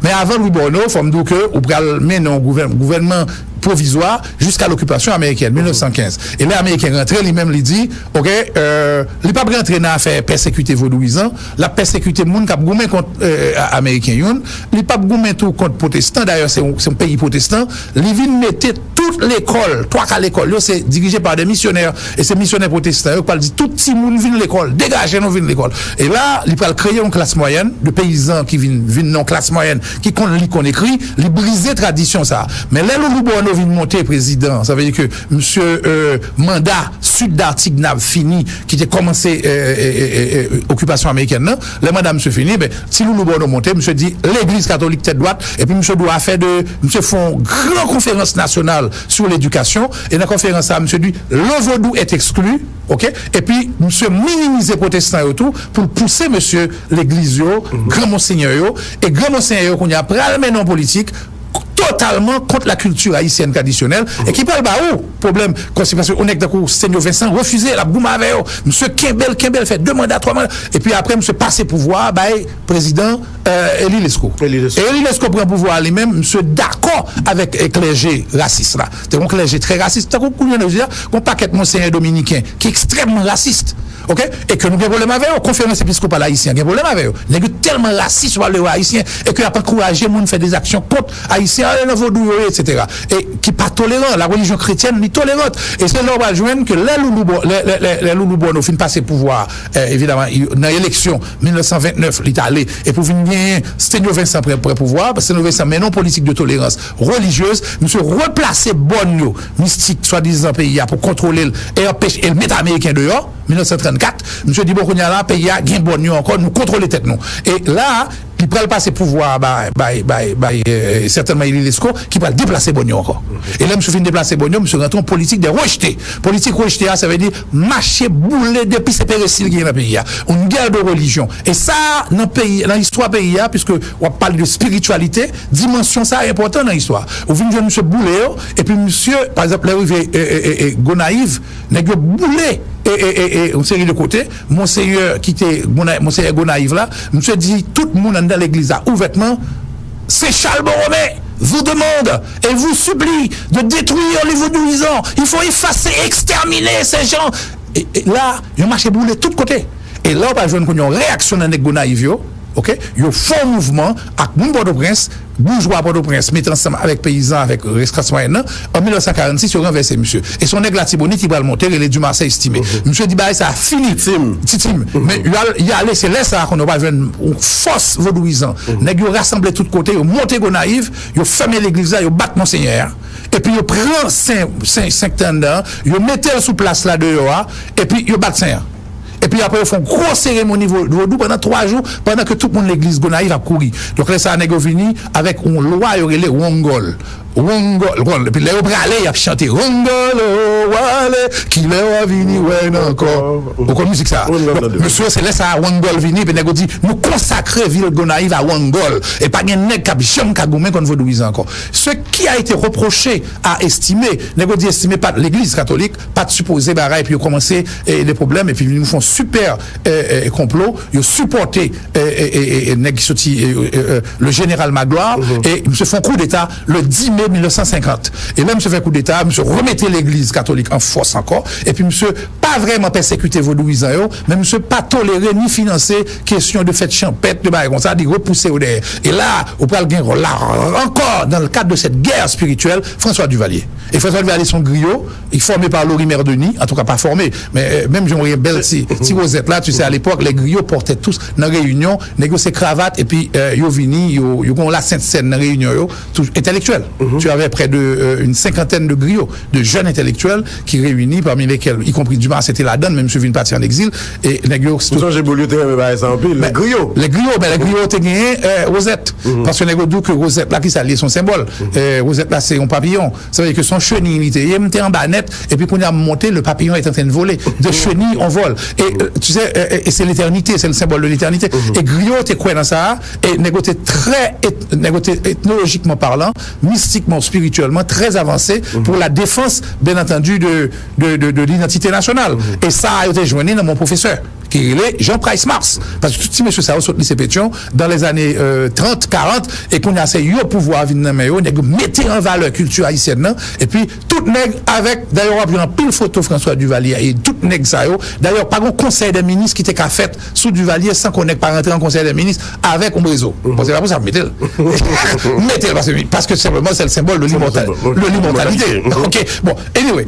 Mais avant Louis Borneau, faut me dire que ou pour mener un gouvernement provisoire jusqu'à l'occupation américaine, 1915. Et les Américains rentrent, lui-même, lui dit, ok, il pas rentrer dans l'affaire persécuter vaudouisant, la persécuter moun qui a goumé contre Américains, il pas goumé tout contre protestants, d'ailleurs, c'est un pays protestant, il vient mettre toute l'école, trois cas l'école, c'est dirigé par des missionnaires, et ces missionnaires protestants, ils parlent, dit, tout petit monde vient l'école, dégagez nous vient l'école. Et là, il va créer une classe moyenne, de paysans qui viennent dans classe moyenne, qui qu'on écrit, il briser tradition ça. Mais là, le Loubono vient monter président, ça veut dire que monsieur mandat sud d'Artigue n'a fini, qui était commencé occupation américaine, non? Le mandat monsieur fini, ben, si le Loubono monter, monsieur dit, l'église catholique tête droite, et puis monsieur doit faire monsieur font une grande conférence nationale sur l'éducation, et dans la conférence ça, monsieur dit, le vaudou est exclu, ok? Et puis, monsieur minimiser protestants et tout, pour pousser monsieur l'église, grand monseigneur, et grand monseigneur qu'on y a pris à non politique, totalement contre la culture haïtienne traditionnelle et qui parle où problème parce qu'on est d'accord Seigneur Vincent refusé la boum avec monsieur Kembel fait 2 mandats 3 mandats et puis après monsieur passé pouvoir président Eli Lesco et Eli Lesco prend pouvoir lui-même monsieur d'accord avec clergé raciste là c'est un clergé très raciste qu'on paquet monseigneur dominicain qui est extrêmement raciste. OK et que nous avons problème avec eux conférence épiscopale haïtienne il y a problème avec eux il y a tellement raciste sur le haïtien et que a pas encouragé monde faire des actions contre haïtiens etc. Et qui pas tolérant la religion chrétienne ni tolérante et c'est là on va joindre que les Loubono fin passer pouvoir évidemment dans l'élection 1929 l'Italie et pour venir gagner Seigneur Vincent pour pouvoir parce que Seigneur Vincent mais non politique de tolérance religieuse monsieur replacer Bonio mystique soi-disant pays pour contrôler et empêcher et le mettre américain dehors 1934 monsieur dit bon qu'on y a là pays a gain Bonio encore nous contrôler tête nous et là il prend le passer pouvoir certainement il Lesco qui va déplacer Bonio encore. Et là monsieur fin déplacer Bonio monsieur rentre en politique de rejeter. Politique rejeter ça veut dire marcher bouler depuis ces péricles qui dans le pays. Une guerre de religion. Et ça dans le pays dans l'histoire pays puisque on parle de spiritualité, dimension ça est important dans l'histoire. Vous venez de monsieur Boulet et puis monsieur par exemple l'arrivée Gonaïve nèg bouler et une série de côtés monseigneur qui était monseigneur Gonaïve là monsieur dit tout le monde dans l'église ouvertement c'est Charles Borromée vous demande et vous supplie de détruire les vaudouisants il faut effacer exterminer ces gens et là il marché boulé de tous côtés et là on va jouer une réaction dans les Gonaïve OK il y a fort mouvement avec moun Port-au-Prince bourgeois Port-au-Prince met ensemble avec paysans avec resclasse moyenne en 1946 il renversé monsieur et son nèg la Tibonite qui va le monter il est du Marseille estimé monsieur dit bah ça a fini Titim mais il y a laissé ça qu'on va jouer une force vaudouisant nèg yo rassembler tout côté yo monter Gonaïve yo fermer l'église là yo battre monseigneur et puis yo prend 5 tendants yo mettez sous place là dehors et puis yo battre Saint et puis après ils font grosse cérémonie vaudou pendant 3 jours pendant que tout le monde l'église Gonaïve a couru donc là ça a négocié avec une loi relé Wongol et puis les bralé il a chanté Wongol wale qui le vini ouais encore comme musique ça monsieur c'est là ça Wongol vini puis nèg dit nous consacrer ville Gonaïve à Wongol et pas gen nèg cap jamais ka goumé kon vaudouise encore ce qui a été reproché à estimer nèg dit estimer pas l'église catholique pas de supposé baray puis commencer des problèmes et puis ils nous font super complot ils supporté nèg sorti le général Magloire et ils se font coup d'état le 10 mai 1950 et même se fait coup d'état monsieur remettait l'église catholique en force encore et puis monsieur pas vraiment persécuter vaudouisants mais monsieur pas tolérer ni financer question de fête champêtre de bail comme ça dit repousser au derrière et là on peut le gagner là encore dans le cadre de cette guerre spirituelle François Duvalier et François Duvalier son griot il formé par Lorimer Denis en tout cas pas formé mais même j'aurais belle si Rosette là tu sais à l'époque les griots portaient tous dans réunion négocier cravate et puis yo vini yo gon la sainte scène dans réunion yo tout intellectuel tu avais près de une 50aine de griots de jeunes intellectuels qui réunis parmi lesquels y compris Dumas c'était la donne même venu partir en exil et les griots j'ai voulu ça en pile les griots t'es gagné Rosette parce que les griots que Rosette là qui s'allie son symbole Rosette là c'est un papillon ça veut dire que son chenille il était en bas net et puis qu'on a monté le papillon est en train de voler de chenille on vole et tu sais et c'est l'éternité c'est le symbole de l'éternité et griot t'es quoi dans ça et négocier très ethnologiquement parlant mystiquement spirituellement très avancé pour la défense bien entendu de l'identité nationale et ça a été joint dans mon professeur qui est Jean Price Mars. Parce que tout monsieur ça a sorti lycée Pétion dans les années 30, 40, et qu'on a essayé au pouvoir, mettez en valeur culture haïtienne, et puis tout nègre avec, d'ailleurs, on a pile photo François Duvalier, et tout nègre ça, d'ailleurs, pas un conseil des ministres qui était qu'à fait sous Duvalier sans qu'on ait pas rentré en conseil des ministres avec un réseau. Bon, c'est pas pour ça, mettez-le. Mettez-le, parce que simplement, c'est le symbole de l'immortalité. Ok, bon, anyway,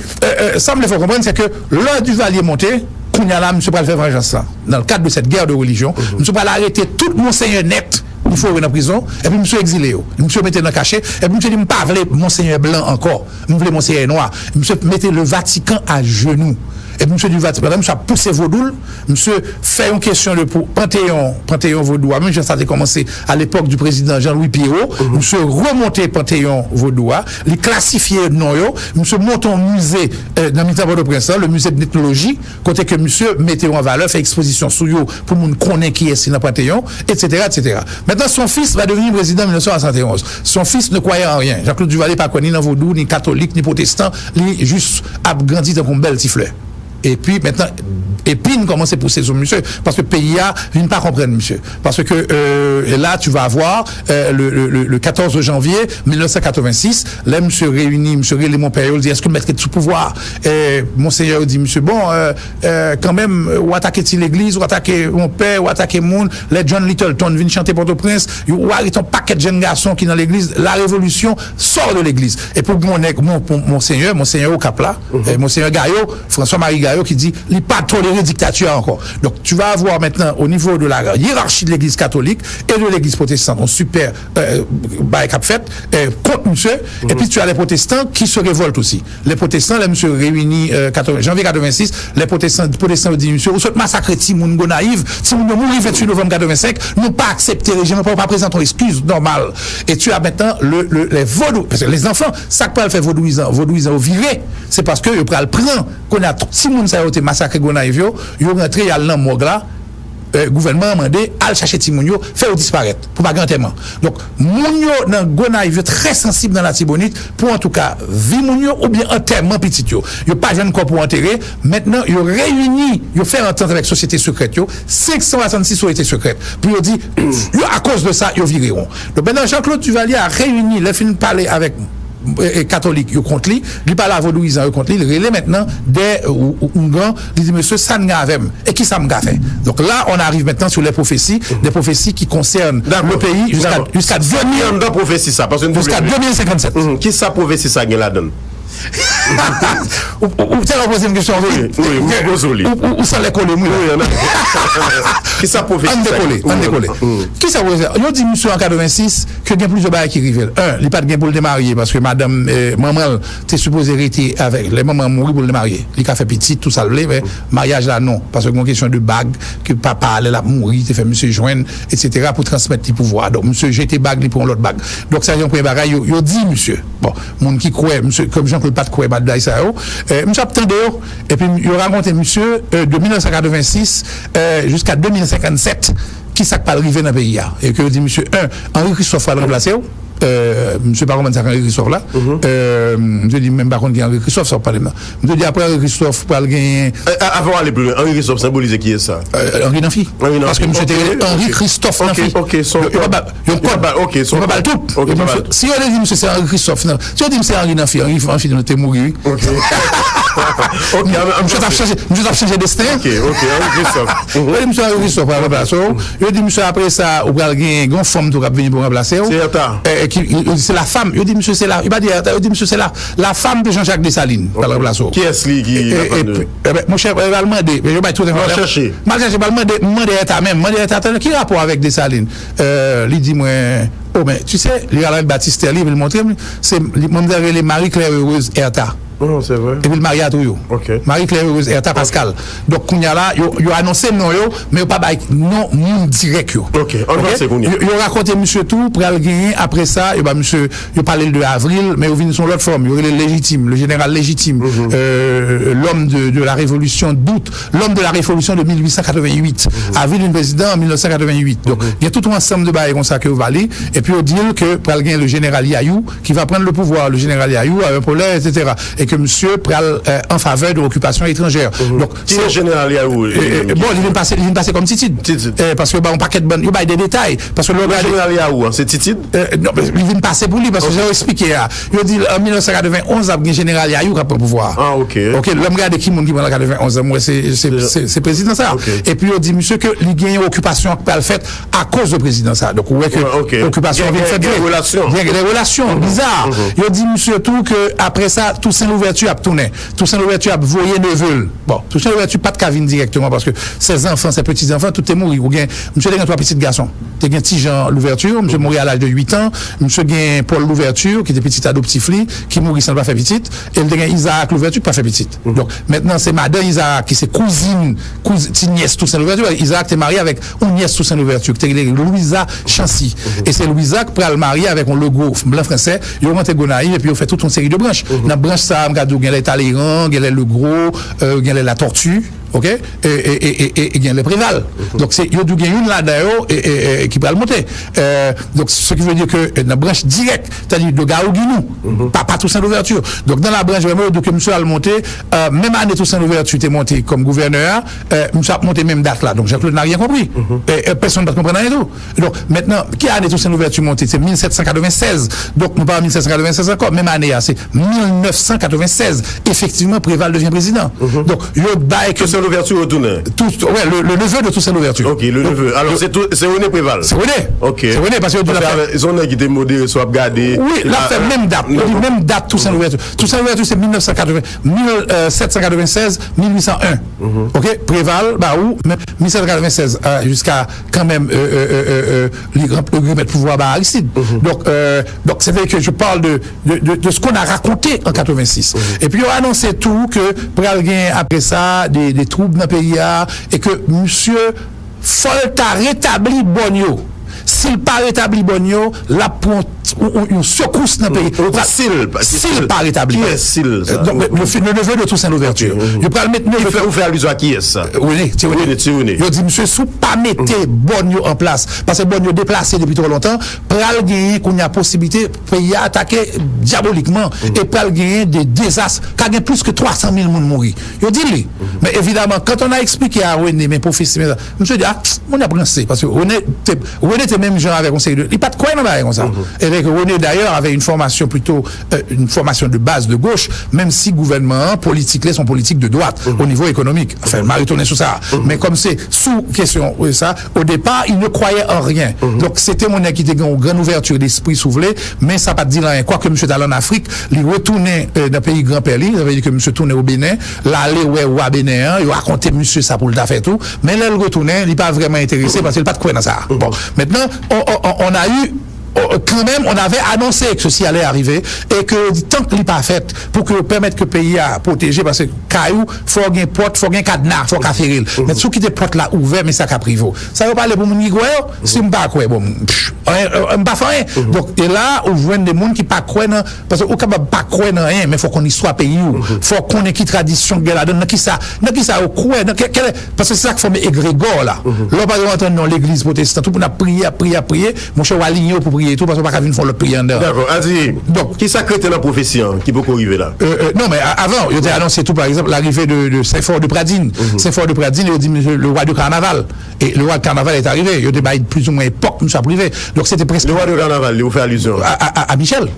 ça me le faut comprendre, c'est que l'heure Duvalier monté, qu'on y a là, monsieur pas le faire vengeance là. Dans le cadre de cette guerre de religion, monsieur pas l'arrêter tout monseigneur net. Il faut aller en prison, et puis monsieur exilé, monsieur mettez dans le cachet, et puis monsieur dit, pas voulez monseigneur blanc encore, je voulais monseigneur noir, monsieur mettez le Vatican à genoux. Et monsieur du Vatican, monsieur a poussé Vaudoul, monsieur fait une question de Panthéon Vaudois, même ça a commencé à l'époque du président Jean-Louis Pierrot, monsieur remonté Panthéon Vaudois, les classifié non yo, monsieur monte un musée dans le Port-au-Prince, le musée de l'ethnologie, côté que monsieur mettez en valeur, fait exposition sous yo pour moun connaître qui est dans Panthéon, etc., etc. Maintenant, son fils va devenir président en 1971. Son fils ne croyait en rien. Jean-Claude Duvalier pas connu dans Vaudou, ni catholique, ni protestant, lui juste a grandi dans une belle tifleur. Et puis maintenant, Épine commence à pousser sur monsieur, parce que PIA vient pas comprendre monsieur. Parce que là, tu vas avoir le 14 janvier 1986, là, monsieur réunit, monsieur Raymond Périol dit, est-ce que vous mettrez sous pouvoir? Monseigneur dit, monsieur, bon, quand même, ou attaquer-t-il l'église, ou attaquer mon père, ou attaquer moun, les John Littleton viennent chanter Port-au-Prince, ou arrêter un paquet de jeunes garçons qui dans l'église, la révolution sort de l'église. Et pour monseigneur au Capla, monseigneur Gaillot, François-Marie Gaillot qui dit, il n'est pas toléré dictature encore. Donc, tu vas avoir maintenant, au niveau de la hiérarchie de l'église catholique et de l'église protestante, un super cap fait contre monsieur, et puis tu as les protestants qui se révoltent aussi. Les protestants, là, monsieur réunis janvier 86, les protestants disent, monsieur, vous êtes massacré Timoun Gonaïve, Timoun mourit 28 novembre 85, n'ont pas accepté le régime, n'ont pas présenté une excuse normale. Et tu as maintenant les vaudous, parce que les enfants, ça que pas fait vaudouisant au viré, c'est parce que ils prennent qu'on a Timoun ça a été massacré Gonaïve, ils ont rentré à l'amog là, gouvernement a demandé à chercher Timounio, faire disparaître, pour pas grand témoin. Donc, Mounio dans Gonaïve très sensible dans la Tibonite, pour en tout cas, vie Mounio ou bien enterrement petit yo. Yo pas jeune corps pour enterrer. Maintenant, yo réuni, yo fait entente avec société secrète yo, 566 sociétés secrètes. Puis yo dit, yo à cause de ça, yo vireront. Donc maintenant, Jean-Claude Duvalier a réuni, les films parler avec catholique yo contre lui parle à vaudouisant yo contre lui, il relève maintenant des Oungan, il dit monsieur ça n'a avem et qui ça m'a fait. Donc là on arrive maintenant sur les prophéties, des prophéties qui concernent le pays jusqu'à 2000 dans prophétie ça parce que jusqu'à 2057. Qui ça prophétie ça gagne la donne? Ou tu as posé une question ou ça les coller qui ça prophétie on décoller qui ça on dit monsieur en 86 que il y a plusieurs bails qui arrivent. Il pas de gain pour le démarier parce que madame maman t'es supposé rester avec les mamans mourir pour le démarier il a fait petit tout ça mais mariage là non parce que une question de bague que papa allait là mourir t'es fait monsieur joindre etc. pour transmettre les pouvoirs donc monsieur jeter bague pour l'autre bague donc ça y a un premier bagage yo dit monsieur bon monde qui croit monsieur comme Jean-Claude pas de croire bad ça monsieur attendez et puis il raconté monsieur de 1986 jusqu'à 2057 qui ça pas arrivé dans le pays et que dit monsieur Henri Christophe va le remplacer monsieur pas comment ça Henri Christophe là je dis même pas contre Henri Christophe ça pas là je dis après Henri Christophe pas gagner avant aller plus loin Henri Christophe symbolise qui est ça Henri Nafi parce que monsieur était Henri Christophe Nafi OK son OK son pas tout si on dit monsieur c'est Henri Christophe si on dit c'est Henri Nafi Henri était mort OK monsieur t'a changé destin OK Henri Christophe monsieur Henri Christophe va remplacer je dis monsieur après ça ou va gagner une femme qui va venir pour remplacer c'est la femme il dit monsieur c'est la il va dire il dit monsieur c'est la femme de Jean-Jacques Dessalines va remplacer qui est-ce qui mon cher va demander je vais tout chercher va demander état même qui rapport avec Dessalines il dit moi oh mais tu sais Léonard Baptiste il me montrer c'est les Marie-Claire Heureuse Erta. Non, c'est vrai. Et puis le mariage à tout yo. Marie-Claire Heureuse Erta Pascal. Donc Kounia là, yo annoncé non yo, mais yo pas non moun direct yo. OK, on va c'est Kounia. Yo raconté monsieur tout pour aller gagner après ça, yo monsieur yo parlé de avril, mais yo vinn son l'autre forme, yo le légitime, le général légitime, l'homme de la révolution d'août, l'homme de la révolution de 1888, a vu le président en 1988. Donc il y a tout un ensemble de bails comme ça que vous valez et puis on dit que pour aller gagner le général Yayou qui va prendre le pouvoir, le général Yayou a un problème etc. Et que monsieur pral en faveur de l'occupation étrangère. Donc, qui est général Yaou? bon, il vient passer comme Titid. Parce que on paquet de bonnes, il y a des détails. Parce que le général Yaou, c'est Titid? Non, mais il vient passer pour lui parce que j'ai expliqué. Il dit en 1991, le général Yaou qui a pris le pouvoir. Ah, ok. Ok, l'homme regarde qui monte qui prend en 91, moi c'est président ça. Et puis il dit monsieur que il gagne une occupation qui a fait à cause de président ça. Donc ouais que l'occupation vient faire des relations bizarres. Il dit monsieur tout que après ça Toussaint Louverture a tourné. Toussaint Louverture a voyé Neveu. Bon, Toussaint Louverture pas de Cavine directement parce que ses enfants, ses petits enfants, tout est mort. Monsieur a trois petits garçons. Tu as petit Jean Louverture, monsieur mourit à l'âge de 8 ans, monsieur gagne Paul Louverture qui était petit adoptif qui mourit sans pas faire petite et il a Isaac Louverture pas fait petite. Donc maintenant c'est madame Isaac qui c'est cousine nièce Toussaint Louverture. Isaac est marié avec une nièce Toussaint Louverture qui est Louisa Chancy. Et c'est Louisa qui peut le marier avec un logo blanc français. Il rentre Gonaïve et puis on fait toute une série de branches. Dans la branche ça, regardez, il y a les talérans, il y a le gros, il y a la tortue. OK, et il y a le préval. Donc c'est il y a une là d'ailleurs et qui va le monter. Donc ce qui veut dire que dans la branche directe, c'est-à-dire de Gaouguinou, pas Toussaint Louverture. Donc dans la branche vraiment donc monsieur a le monté même année Toussaint Louverture était monté comme gouverneur, monsieur a monté même date là. Donc Jean-Claude n'a rien compris. Et personne ne comprend rien tout. Donc maintenant qui a année Toussaint Louverture monté, c'est 1796. Donc nous pas 1796 encore, même année c'est 1996. Effectivement Préval devient président. Donc il y a que l'ouverture au Tournai. Ouais, le neveu de Toussaint Louverture. Ok, le neveu. Alors c'est René Préval. C'est René. Ok. C'est René parce que ils ont qui était modéré, soit gardé. Oui, là fait même date. Même date Toussaint Louverture. Toussaint Louverture c'est 1796, 1801. Ok, Préval, bah où 1796 jusqu'à quand même le grand pouvoir bah Aristide. Donc c'est vrai que je parle de ce qu'on a raconté en 86. Et puis on a annoncé tout que Préval gagne après ça des troubles dans le pays et que monsieur Folta rétabli Bonio. S'il pas rétabli Bonio, la prend une secousse dans le pays. S'il pas rétabli. Qui est S'il? Le neveu de Toussaint Louverture. Je peux le mettre. Vous faire allusion à qui est ça? Oui, je dis monsieur, si vous pas mettez Bonio en place, parce que Bonio déplacé depuis trop longtemps, pral gagner qu'on y a possibilité pays à attaquer diaboliquement et pral gagner des désastres, car il y a plus que 300 000 personnes mourir. Je dis lui. Mais évidemment, quand on a expliqué à René, mes professeurs, monsieur dit, on a pensé, parce que René était même genre avec un conseil de. Il n'y a pas de quoi dans la comme ça. Et avec René d'ailleurs avait une formation plutôt, une formation de base de gauche, même si gouvernement politique, là, sont politiques de droite, au niveau économique. Enfin, Marie-Tournée sur ça. Mais comme c'est sous question, ça, au départ, il ne croyait en rien. Donc, c'était mon qui était une grande ouverture d'esprit souvelé, mais ça n'a pas dit rien. Quoi que M. Talon en Afrique, il retournait dans le pays grand-père, ça veut dire que M. tournait au Bénin, l'aller au Bénin, il racontait M. ça pour le faire tout, mais là, il retournait, il n'est pas vraiment intéressé parce qu'il n'a pas de quoi dans ça. Bon, maintenant, on a eu quand même, on avait annoncé que ceci allait arriver et que tant que n'est pas fait pour que permettre que le pays a protégé parce que caillou faut gagner porte, faut gagner cadenas, faut caférer. Mais ceux qui des portes là ouvert mais ça qu'a privé. Ça veut parler pour mon nigouer, si m'pas quoi bon. M'pas rien. Donc et là on voit des monde qui pas croire parce que au capable pas croire dans rien mais faut qu'on y soit pays faut qu'on ait qui tradition là dans qui ça au croire parce que c'est ça qui forme égrégore là. Là par exemple dans l'église protestante tout pour prier mon cher aligné pour prier tout parce qu'on pas venir faire le prière. D'accord. Donc qui ça crée dans la profession qui peut arriver là? Non mais avant, il a annoncé tout par exemple l'arrivée de Saint-Fort de Pradine. Saint-Fort de Pradine, il a dit le roi du carnaval. Et le roi de carnaval est arrivé. Il a dit plus ou moins époque, nous sommes privés. Donc c'était presque. Le roi de carnaval, il vous fait allusion à Michel.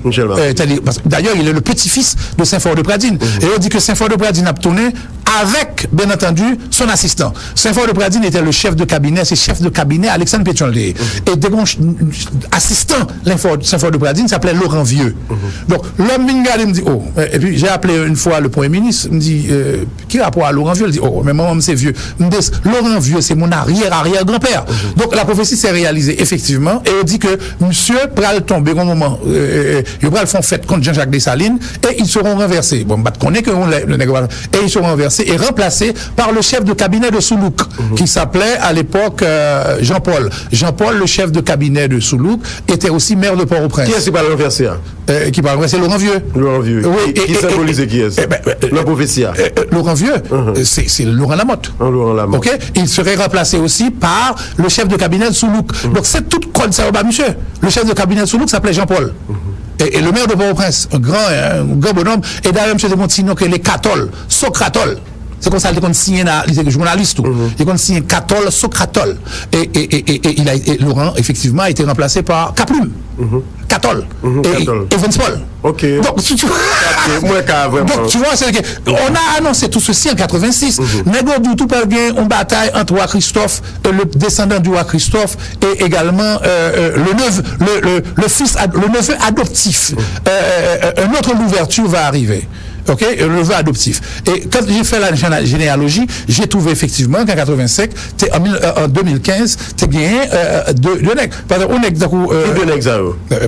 D'ailleurs, il est le petit-fils de Saint-Fort de Pradine. Et il dit que Saint-Fort de Pradine a tourné avec, bien entendu, son assistant. Saint-Fort de Pradine était le chef de cabinet, c'est chef de cabinet Alexandre Pétionlé. Et assistant Saint-Fort de Pradine s'appelait Laurent Vieux. Donc, l'homme me dit, oh, et puis j'ai appelé une fois le Premier ministre, il me dit, qui rapport à Laurent Vieux? Il dit, oh, mais moi, c'est vieux. Laurent Vieux, c'est mon arrière-arrière-grand-père. Donc, la prophétie s'est réalisée, effectivement, et il dit que monsieur pral tomber au moment, il pral font fête contre Jean-Jacques Dessalines, et ils seront renversés. Bon, bah, connaît que et ils seront renversés et remplacés par le chef de cabinet de Soulouk, qui s'appelait à l'époque Jean-Paul. Jean-Paul, le chef de cabinet de Soulouk, était aussi maire de Port-au-Prince. Qui est-ce qui va le renverser? Qui va renverser Laurent Vieux. Laurent Vieux. Oui, qui symbolise qui est? La prophétie. Laurent Vieux, c'est Laurent Lamotte. Laurent Lamotte. Ok? Il serait remplacé aussi par le chef de cabinet de Soulouk. Donc c'est tout comme ça, monsieur. Le chef de cabinet de Soulouk s'appelait Jean-Paul. Et le maire de Port-au-Prince, un grand bonhomme, et d'ailleurs, M. de Montignon, que les Catol, Socratol. C'est comme ça qu'il a signé les journalistes. Il a signé Catol, Socratol. Et Laurent, effectivement, a été remplacé par Caplume. Catol. Et Paul. Ok. Donc, tu vois, c'est que, on a annoncé tout ceci en 86. Mais tout pas bien une bataille entre roi Christophe, le descendant du roi Christophe, et également le fils, le neveu adoptif. Une autre ouverture va arriver. OK, le neveu adoptif. Et quand j'ai fait la généalogie, j'ai trouvé effectivement qu'en 85, en 2015, t'es gagné deux nègres.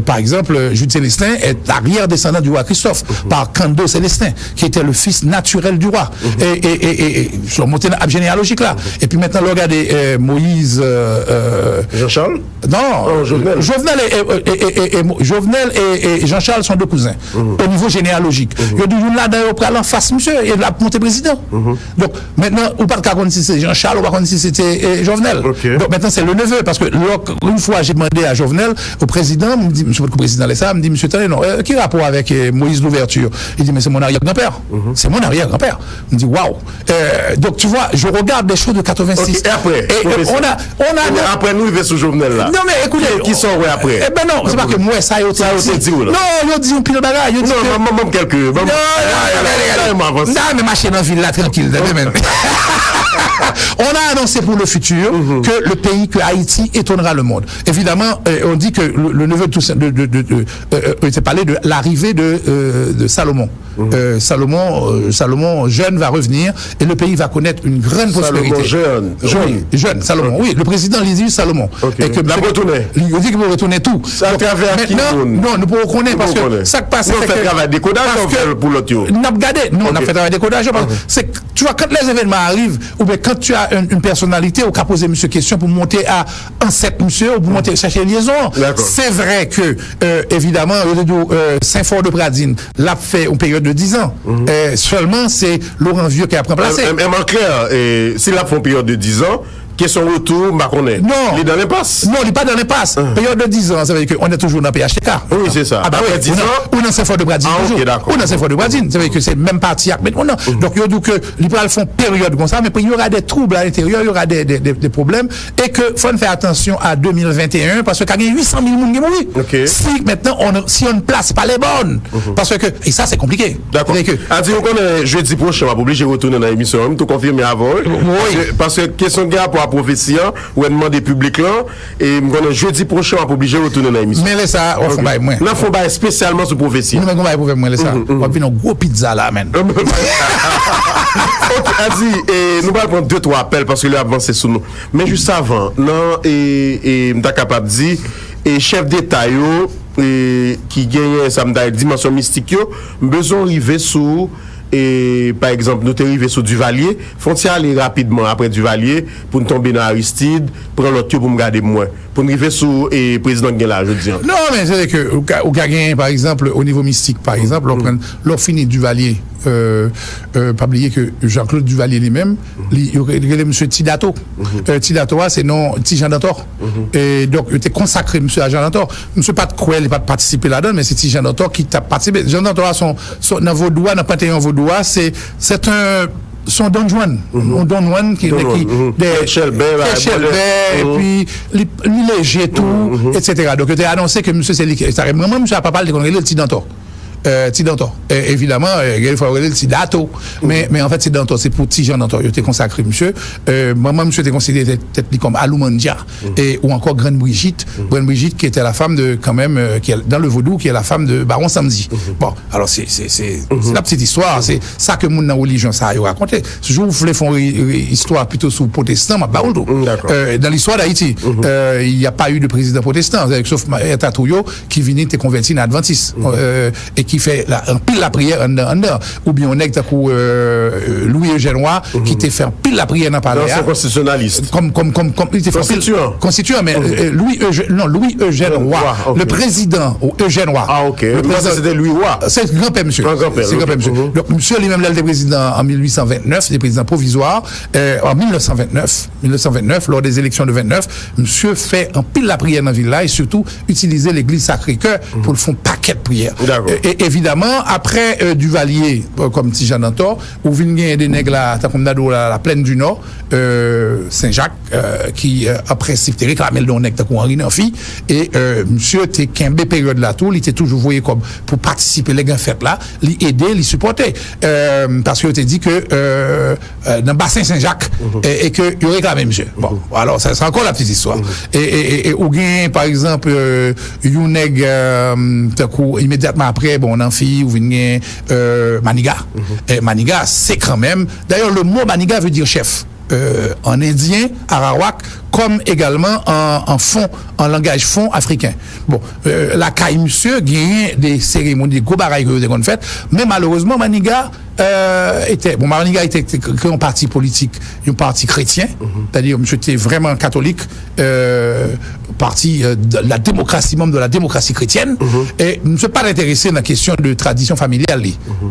Par exemple, Jules Célestin est arrière-descendant du roi Christophe, par Cando Célestin, qui était le fils naturel du roi. Et sur monté la généalogique là. Et puis maintenant, regardez Moïse. Jean-Charles? Non, Jovenel et Jean-Charles sont deux cousins, au niveau généalogique. D'ailleurs, en face, monsieur, il a monté président. Donc, maintenant, on parle pas si c'est Jean-Charles, on parle si c'était Jovenel. Donc, maintenant, c'est le neveu, parce que une fois, j'ai demandé à Jovenel, au président, il me dit, monsieur le président, il me dit, monsieur Tanné, non, quel rapport avec Moïse l'ouverture? Il dit, mais c'est mon arrière-grand-père. C'est mon arrière-grand-père. Il me dit, waouh. Donc, tu vois, je regarde des choses de 86. Et après, après, nous, il va sous Jovenel là. Non, mais écoutez. Qui sont après? Eh ben non, c'est pas que moi, ça y est, dit. Non, il dit un pile de bagaille. Non, même quelques. Non, mais marcher dans la ville là, tranquille. On a annoncé pour le futur que le pays, que Haïti étonnera le monde. Évidemment, on dit que le neveu était parlé de l'arrivée de Salomon. Salomon jeune va revenir et le pays va connaître une grande prospérité. Jeune, Salomon. Oui, le président Lysius Salomon. Et que la retourner. Il dit qu'il va retourner tout. Ça travers qui non, nous pouvons connaître parce que ça passe. On fait travail de décodage pour l'autre. On a regardé. Non, on a fait travail de décodage. C'est tu vois, quand les événements arrivent, ou bien quand tu as une personnalité, on peut poser monsieur question pour monter à un set monsieur, ou pour monter chercher liaison. C'est vrai que, évidemment, Saint-Fort de Pradine l'a fait en période de 10 ans. Seulement, c'est Laurent Vieux qui a pris place. En clair, s'il a fait une période de 10 ans, qui est son retour, Maconet. Non. Il est dans l'impasse. Non, il n'est pas dans l'impasse. Période de 10 ans, ça veut dire qu'on est toujours dans PHTK. Oui, c'est ça. Ah, bah oui, 10 ans. Ou dans Saint-Fort de Bradine. Ok, d'accord. Ou dans Saint-Fort de Bradine. Ça veut dire que c'est même parti avec maintenant. Donc, il y a que les plans font période comme ça, mais il y aura des troubles à l'intérieur, il y aura des problèmes, et que faut faire attention à 2021, parce que quand il y a 800 000 personnes qui mourent, si maintenant, si on ne place pas les bonnes, parce que, et ça, c'est compliqué. D'accord. On connaît jeudi prochain, on va obliger de retourner dans l'émission, tout confirmer avant. Oui. Parce que, question de pour la prophétie, ou un des publics là, et jeudi prochain, on va obligé de retourner dans l'émission. Mais là, ça, on fait pas moins. Là, on fait spécialement sur prophétie. Nous, on va pour moi, là, ça. On va faire une gros pizza là, man. Ok, Adi, nous allons prendre 2-3 appels parce que là, avancé sous nous. Mais juste avant, non, et m'ta capable de dire, et chef d'État, qui gagne, ça me dimension mystique, besoin d'arriver sous. Et par exemple, nous sommes arrivés sur Duvalier, faut-il aller rapidement après Duvalier pour nous tomber dans Aristide, prendre l'autre pour me garder moins. Pour nous arriver sur le président Guéla, je dis. Non, mais c'est que, au Gaguen, par exemple, au niveau mystique, par exemple, l'on finit Duvalier, pas oublier que Jean-Claude Duvalier lui-même, il y a M. Tidato. Tidato, c'est non Tijan Dantor. Et donc, il était consacré, M. à Jean Dantor. M. pas de quoi, il n'a pas participé là-dedans, mais c'est Tijan Dantor qui t'a participé. Jean Dantor, dans Vaudois, dans Panthéon Vaudois, c'est son Don Juan. Don Juan qui des Chelbert, et puis léger tout, etc. Donc, il a annoncé que M. c'est vraiment M. a pas parlé de le Tidantor. Tidantor. Évidemment, il faut regarder le Tidato. Mais en fait, Tidantor, c'est pour Tijan Dantor. Il était consacré, monsieur. Moi, monsieur était considéré peut-être comme Aloumandia, ou encore Grande Brigitte. Grande Brigitte, qui était la femme de, quand même, qui est dans le vaudou, qui est la femme de Baron Samedi. Bon, alors, c'est la petite histoire. C'est ça que mon religion, ça a raconté. Ce jour, vous voulez faire une histoire plutôt sous protestant, ma Baouldo. Dans l'histoire d'Haïti, il n'y a pas eu de président protestant, sauf Tatouyo, qui venait te convertir en adventiste. Et qui qui fait un pile la prière en dedans, ou bien on est Louis Eugène Roy qui te fait un pile la prière dans palais. C'est constitutionnaliste. Comme il te fait constituant, mais Louis Eugène Roy, le président Eugène Roy. Ah ok. Le président c'était Louis Roy. C'est grand-père monsieur. C'est grand-père monsieur. Donc monsieur lui-même là, il était président en 1829, il était président provisoire en 1929 lors des élections de 29, monsieur fait un pile la prière dans la ville là et surtout utiliser l'église Sacré-Cœur pour le fond paquet de prières. Et évidemment après Duvalier comme petit Jean Dantor ou vient des nègres là comme la plaine du Nord Saint-Jacques qui après s'est réclamé le don nègre comme Henri Nanfi et monsieur était qu'un période là tout il était toujours voyé comme pour participer les grandes fêtes là, lui aider, lui supporter parce que tu dit que dans le bassin Saint-Jacques et que il réclamait monsieur. Bon, alors c'est encore la petite histoire. Et ou bien par exemple Youneg immédiatement après bon Nanfi ou vient Maniga. Maniga c'est quand même d'ailleurs le mot Maniga veut dire chef en indien, arawak, comme également en fond, en langage fond africain. Bon, la caille monsieur gagne des cérémonies, des gros barailles que vous avez faites, mais malheureusement Maniga était un parti politique, un parti chrétien, c'est-à-dire monsieur était vraiment catholique, parti de la démocratie, membre de la démocratie chrétienne, et ne suis pas intéressé dans la question de tradition familiale.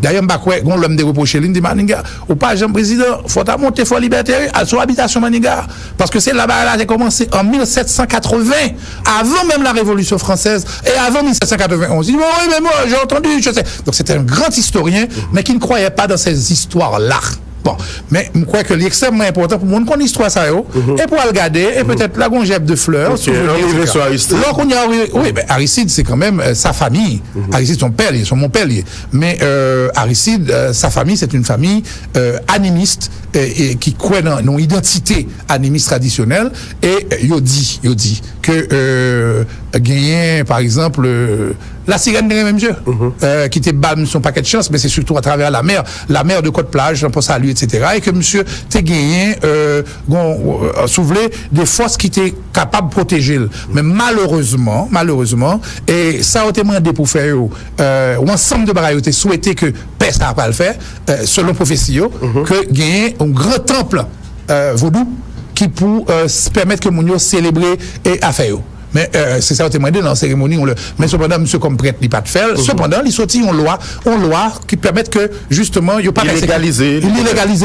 D'ailleurs, on l'homme de reprocher, il dit Maniga, ou pas Jean Président, faut monter, faut liberté, à son habitation Maniga, parce que c'est là-bas, elle a commencé en 1780, avant même la Révolution française, et avant 1791. Il dit, oui, mais moi, j'ai entendu, je sais. Donc, c'était un grand historien, mais qui ne croyait pas dans ces histoires-là. Bon, mais je crois que l'extrêmement important pour monde qu'on histoire ça et pour regarder et peut-être la gonjette de fleurs sur Aristide. Oui, mais Aristide c'est quand même sa famille. Aristide son mon père mais Aristide sa famille c'est une famille animiste et qui croit dans une identité animiste traditionnelle et il dit que gagner par exemple la sirène de même jeu qui était bam son paquet de chance mais c'est surtout à travers la mer de Côte-Plage pour saluer etc. et que monsieur t'es gagné soulevé des forces qui étaient capables de protéger mais malheureusement et ça a été demandé pour faire ou ensemble de bagailles été souhaité que personne n'a pas le faire selon prophétie que gagner un grand temple vaudou qui pour permettre que mon célébrer et à faire mais c'est ça, on témoigne dans la cérémonie. Mais cependant, monsieur comme prêtre, il pas de faire. Cependant, il sortit une loi qui permet que, justement, il n'y a pas illégaliser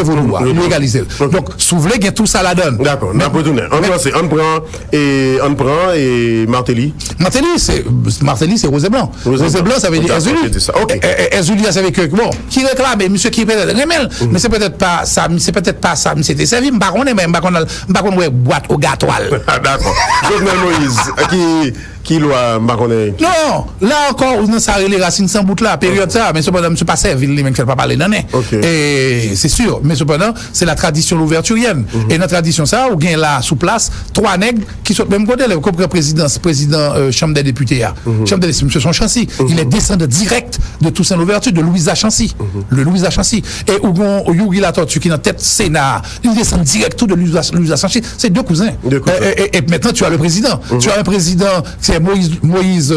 vos lois. Illégaliser. Donc, souvent, il y a tout ça la donne. D'accord. On prend et Martelly. Martelly, c'est Rosé Blanc. Rosé Blanc, ça veut dire Ezuli. Ezuli, ça veut dire que, bon, qui réclame, monsieur qui peut-être remel, mais c'est peut-être pas ça, c'était servi, m'pas connaît même, m'pas connaît boîte au gâtoile. D'accord. Jovenel Moïse. Qui loi marronné? Non, là encore, on a les racines sans bout là, période ça, mais cependant, monsieur pas servi, il ne fait pas parler d'année. Et c'est sûr, mais cependant, c'est la tradition l'ouverturienne. Et dans la tradition ça, on gagne là, sous place, 3 nègres qui sont même côté, le président Chambre des députés, Chambre des députés, monsieur son Chancy, il est descendant direct de Toussaint Louverture, de Louisa Chancy. Le Louisa Chancy. Et où Youri la tortue qui est dans tête Sénat, il descend direct tout de Louisa Chancy. C'est 2 cousins. Et maintenant, tu as le président. Tu as un président, c'est Moïse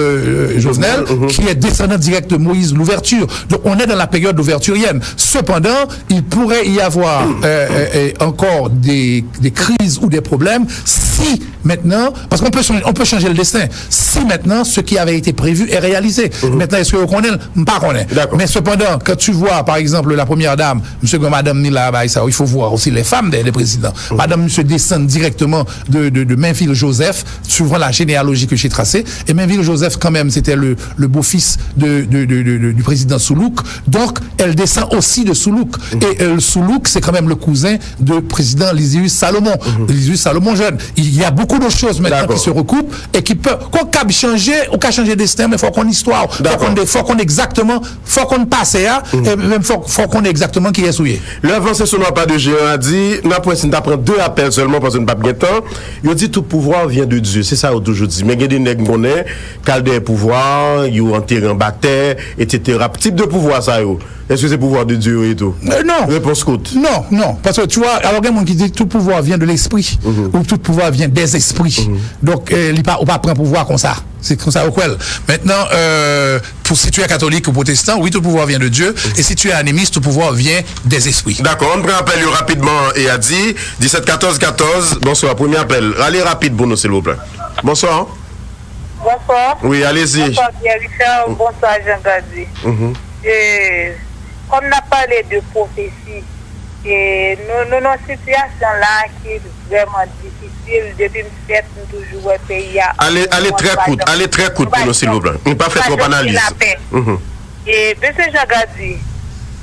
Jovenel, qui est descendant direct de Moïse l'ouverture. Donc on est dans la période ouverturienne. Cependant, il pourrait y avoir encore des crises ou des problèmes si maintenant, parce qu'on peut changer le destin, si maintenant ce qui avait été prévu est réalisé. Maintenant, est-ce qu'on connaît? Pas connaît. Mais cependant, quand tu vois, par exemple, la première dame, monsieur que madame Nila, il faut voir aussi les femmes des présidents. Madame monsieur descend directement de Mainville Joseph, suivant la généalogie que j'ai tracée. Et Mainville Joseph, quand même, c'était le beau-fils du président Soulouk. Donc, elle descend aussi de Soulouk. Et Soulouk, c'est quand même le cousin du président Lysius Salomon. Lysius Salomon jeune. Il y a beaucoup de choses maintenant qui se recoupent et qui peuvent, qu'on changer, on peut changer destin, mais il faut qu'on histoire. Faut qu'on exactement, faut qu'on passe à, et même faut qu'on ait exactement qui est souillé. L'avancée sur pas de géant a dit, n'a pas essayé d'apprendre 2 appels seulement parce qu'on n'a pas bien de temps. Il dit tout pouvoir vient de Dieu. C'est ça, toujours dit. Mais il y a des nègres monnaie, calde pouvoir, you enterré en bactère, etc. Type de pouvoir, ça, yo. Est-ce que c'est pouvoir de Dieu et tout? Non. Réponse courte. Non. Parce que tu vois, alors il y a des gens qui disent que tout pouvoir vient de l'esprit, ou tout pouvoir vient des esprits. Donc, il ne pas prendre pouvoir comme ça. C'est comme ça au quel. Maintenant, si tu es catholique ou protestant, oui, tout pouvoir vient de Dieu. Et si tu es animiste, tout pouvoir vient des esprits. D'accord, on prend appel rapidement et a dit 17 14 14. Bonsoir, premier appel. Allez rapide pour nous, s'il vous plaît. Bonsoir. Bonsoir. Oui, allez-y. Bonsoir, Pierre Richard. Bonsoir, Jean Gadi. Comme on a parlé de prophétie, et nous avons une situation là qui est vraiment difficile. Depuis que nous toujours un pays. Allez très court pour nous, s'il vous plaît. On ne pas faire trop d'analyse. Et M. Jean Gadi,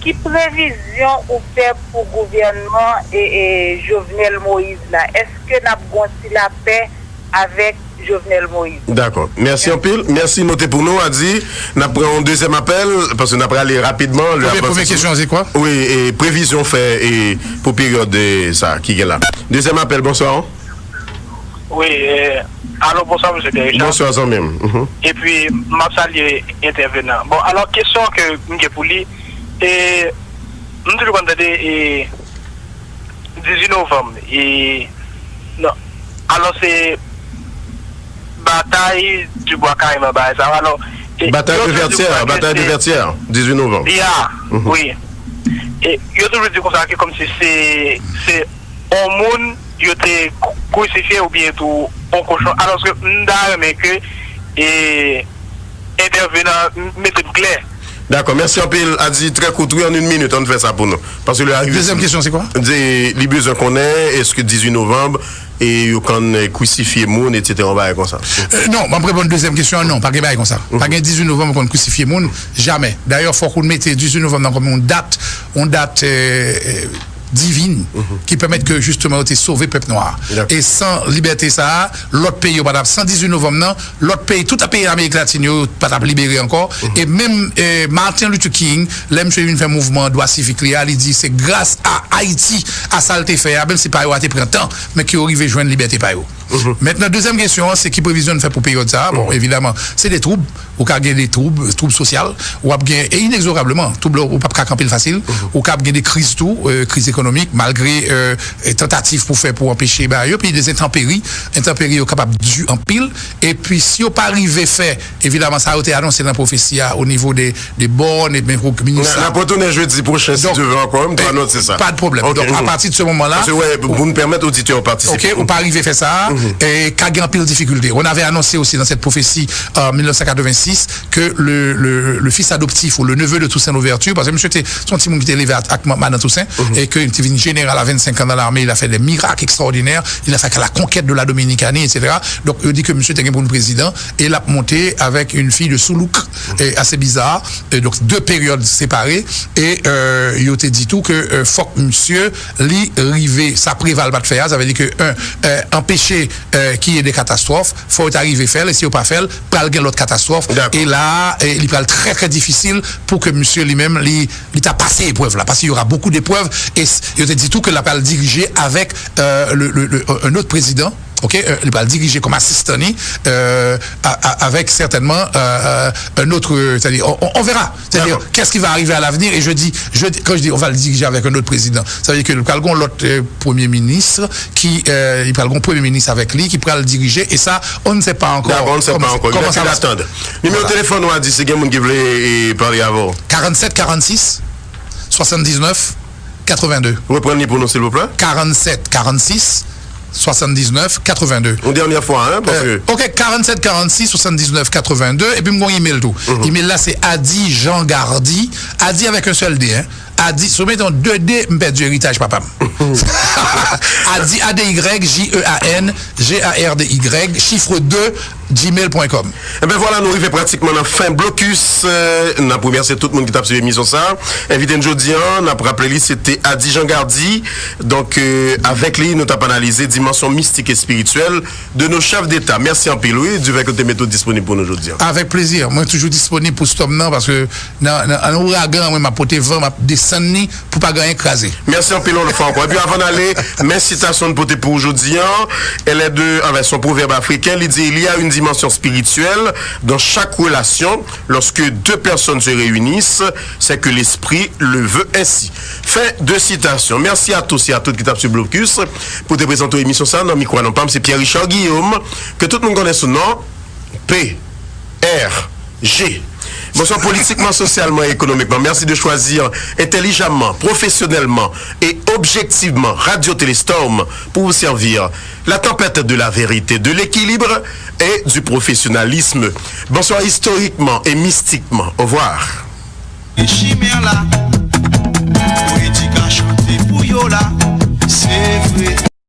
qui prévision ou fait pour le gouvernement et Jovenel Moïse là? Est-ce que nous avons la paix avec Jovenel Moïse? D'accord. Merci en pile. Merci noté pour nous. A dit, nous prenons un deuxième appel parce que nous allons aller rapidement. Première question, c'est quoi? Oui, et prévision fait et pour période de ça qui est là. Deuxième appel, bonsoir. Oui, alors bonsoir M. Richard. Bonsoir sans même. Et puis, je salue intervenant. Bon, alors question que je pour lui, et nous devons entendre 18 novembre. Et non. Alors c'est bataille du bois carrément. Alors, bataille de Vertière, 18 novembre. Oui. Et je toujours dis comme ça, comme si c'est un monde qui était crucifié ou bien tout un cochon. Alors que nous que intervenant mettez clair. D'accord, merci en pile. A dit très court, en une minute, on fait ça pour nous. Parce que deuxième question, c'est quoi? Les besoins qu'on est, est-ce que 18 novembre, et quand crucifier moun, etc., on va aller comme ça? Non, on répond à une deuxième question, non, pas comme ça. Pas 18 novembre qu'on crucifie moun, jamais. D'ailleurs, il faut qu'on mette 18 novembre comme une date divine qui permettent que justement tu sauver le peuple noir. Et sans liberté ça, l'autre pays pas sans 18 novembre l'autre pays, tout un pays d'Amérique latine pas libéré encore. Et même Martin Luther King, l'aime fait un mouvement droit civique, il dit c'est grâce à Haïti à ça le fait, même si pas eu à pris temps, mais qui arrive joindre liberté pas. Maintenant, deuxième question, c'est qui prévision de faire pour période ça? Bon, évidemment, c'est des troubles, ou qu'a des troubles sociaux, ou et inexorablement, ou pas camper facile, ou qu'a des crises tout, crise économique, malgré tentatives pour empêcher, puis des intempéries capables du en pile, et puis si on pas arrivé fait, évidemment, ça a été annoncé dans la prophétie au niveau des bornes et même au ministère. La protonne jeudi prochain, si tu veux encore, c'est ça. Pas de problème. Donc, à partir de ce moment-là. Pour nous permettre auditeurs de participer. Ok, on pas arrivé faire ça. Et qu'a gagné pile difficulté. On avait annoncé aussi dans cette prophétie en 1986 que le fils adoptif ou le neveu de Toussaint Louverture, parce que monsieur était son petit monde qui était élevé à Madame Toussaint, et qu'il était général à 25 ans dans l'armée, il a fait des miracles extraordinaires, il a fait la conquête de la Dominicanie, etc. Donc, il dit que monsieur était pour le président, et il a monté avec une fille de Soulouk, assez bizarre, et donc 2 périodes séparées, et il a dit tout que faut que monsieur lui rivé, ça prévale pas de faire, ça veut dire que empêcher qu'il y ait des catastrophes, faut arriver à faire, et si on pas faire, pral l'autre catastrophe, et là, il pral très très difficile pour que monsieur lui-même, il t'a passé épreuve là, parce qu'il y aura beaucoup d'épreuves, et il a dit tout que la pral diriger avec un autre président. Ok, il va le diriger comme assistant, avec certainement un autre. C'est-à-dire, on verra. C'est-à-dire, qu'est-ce qui va arriver à l'avenir? Et quand je dis, on va le diriger avec un autre président. Ça veut dire que nous prenons l'autre premier ministre il prend le premier ministre avec lui, qui pourra le diriger. Et ça, on ne sait pas encore. On ne sait pas encore. Comment ça va attendre? Numéro de téléphone, on a dit, c'est quelqu'un qui voulait parler avant. 47 46 79 82. Reprenez pour nous, s'il vous plaît. 47 46 79 82. Une dernière fois, hein, parce que... Ok, 47 46 79 82. Et puis mon email tout. Email là c'est Adi Jean Gardi. Adi avec un seul D, hein. Adi, soumet dans 2D, m'perd du héritage, papa. Adi, ADY, JEAN, chiffre 2, gmail.com. Et bien voilà, nous arrivons pratiquement dans fin blocus. Nous avons remercié tout le monde qui t'a suivi l'émission ça. Invité aujourd'hui, on a rappelé, c'était Adi Jean Gardi. Donc, avec lui, nous avons analysé dimension mystique et spirituelle de nos chefs d'État. Merci en pile, oui, du fait que tu es méthode disponible pour nous aujourd'hui. Avec plaisir. Moi, toujours disponible pour ce homme-là parce que dans un ouragan, moi, m'a porté vent, m'a descendu descendre pour pas gagner écraser. Merci en pilon le fois encore. Et puis avant d'aller, mes citations de pour aujourd'hui, elle est avec son proverbe africain, il dit il y a une dimension spirituelle dans chaque relation. Lorsque deux personnes se réunissent, c'est que l'esprit le veut ainsi. Fin de citation. Merci à tous et à toutes qui tapent sur Blocus pour te présenter l'émission ça. Non, micro, non, c'est Pierre-Richard Guillaume, que tout le monde connaît son nom. P-R-G. Bonsoir politiquement, socialement et économiquement. Merci de choisir intelligemment, professionnellement et objectivement Radio Téléstorm pour vous servir la tempête de la vérité, de l'équilibre et du professionnalisme. Bonsoir historiquement et mystiquement. Au revoir.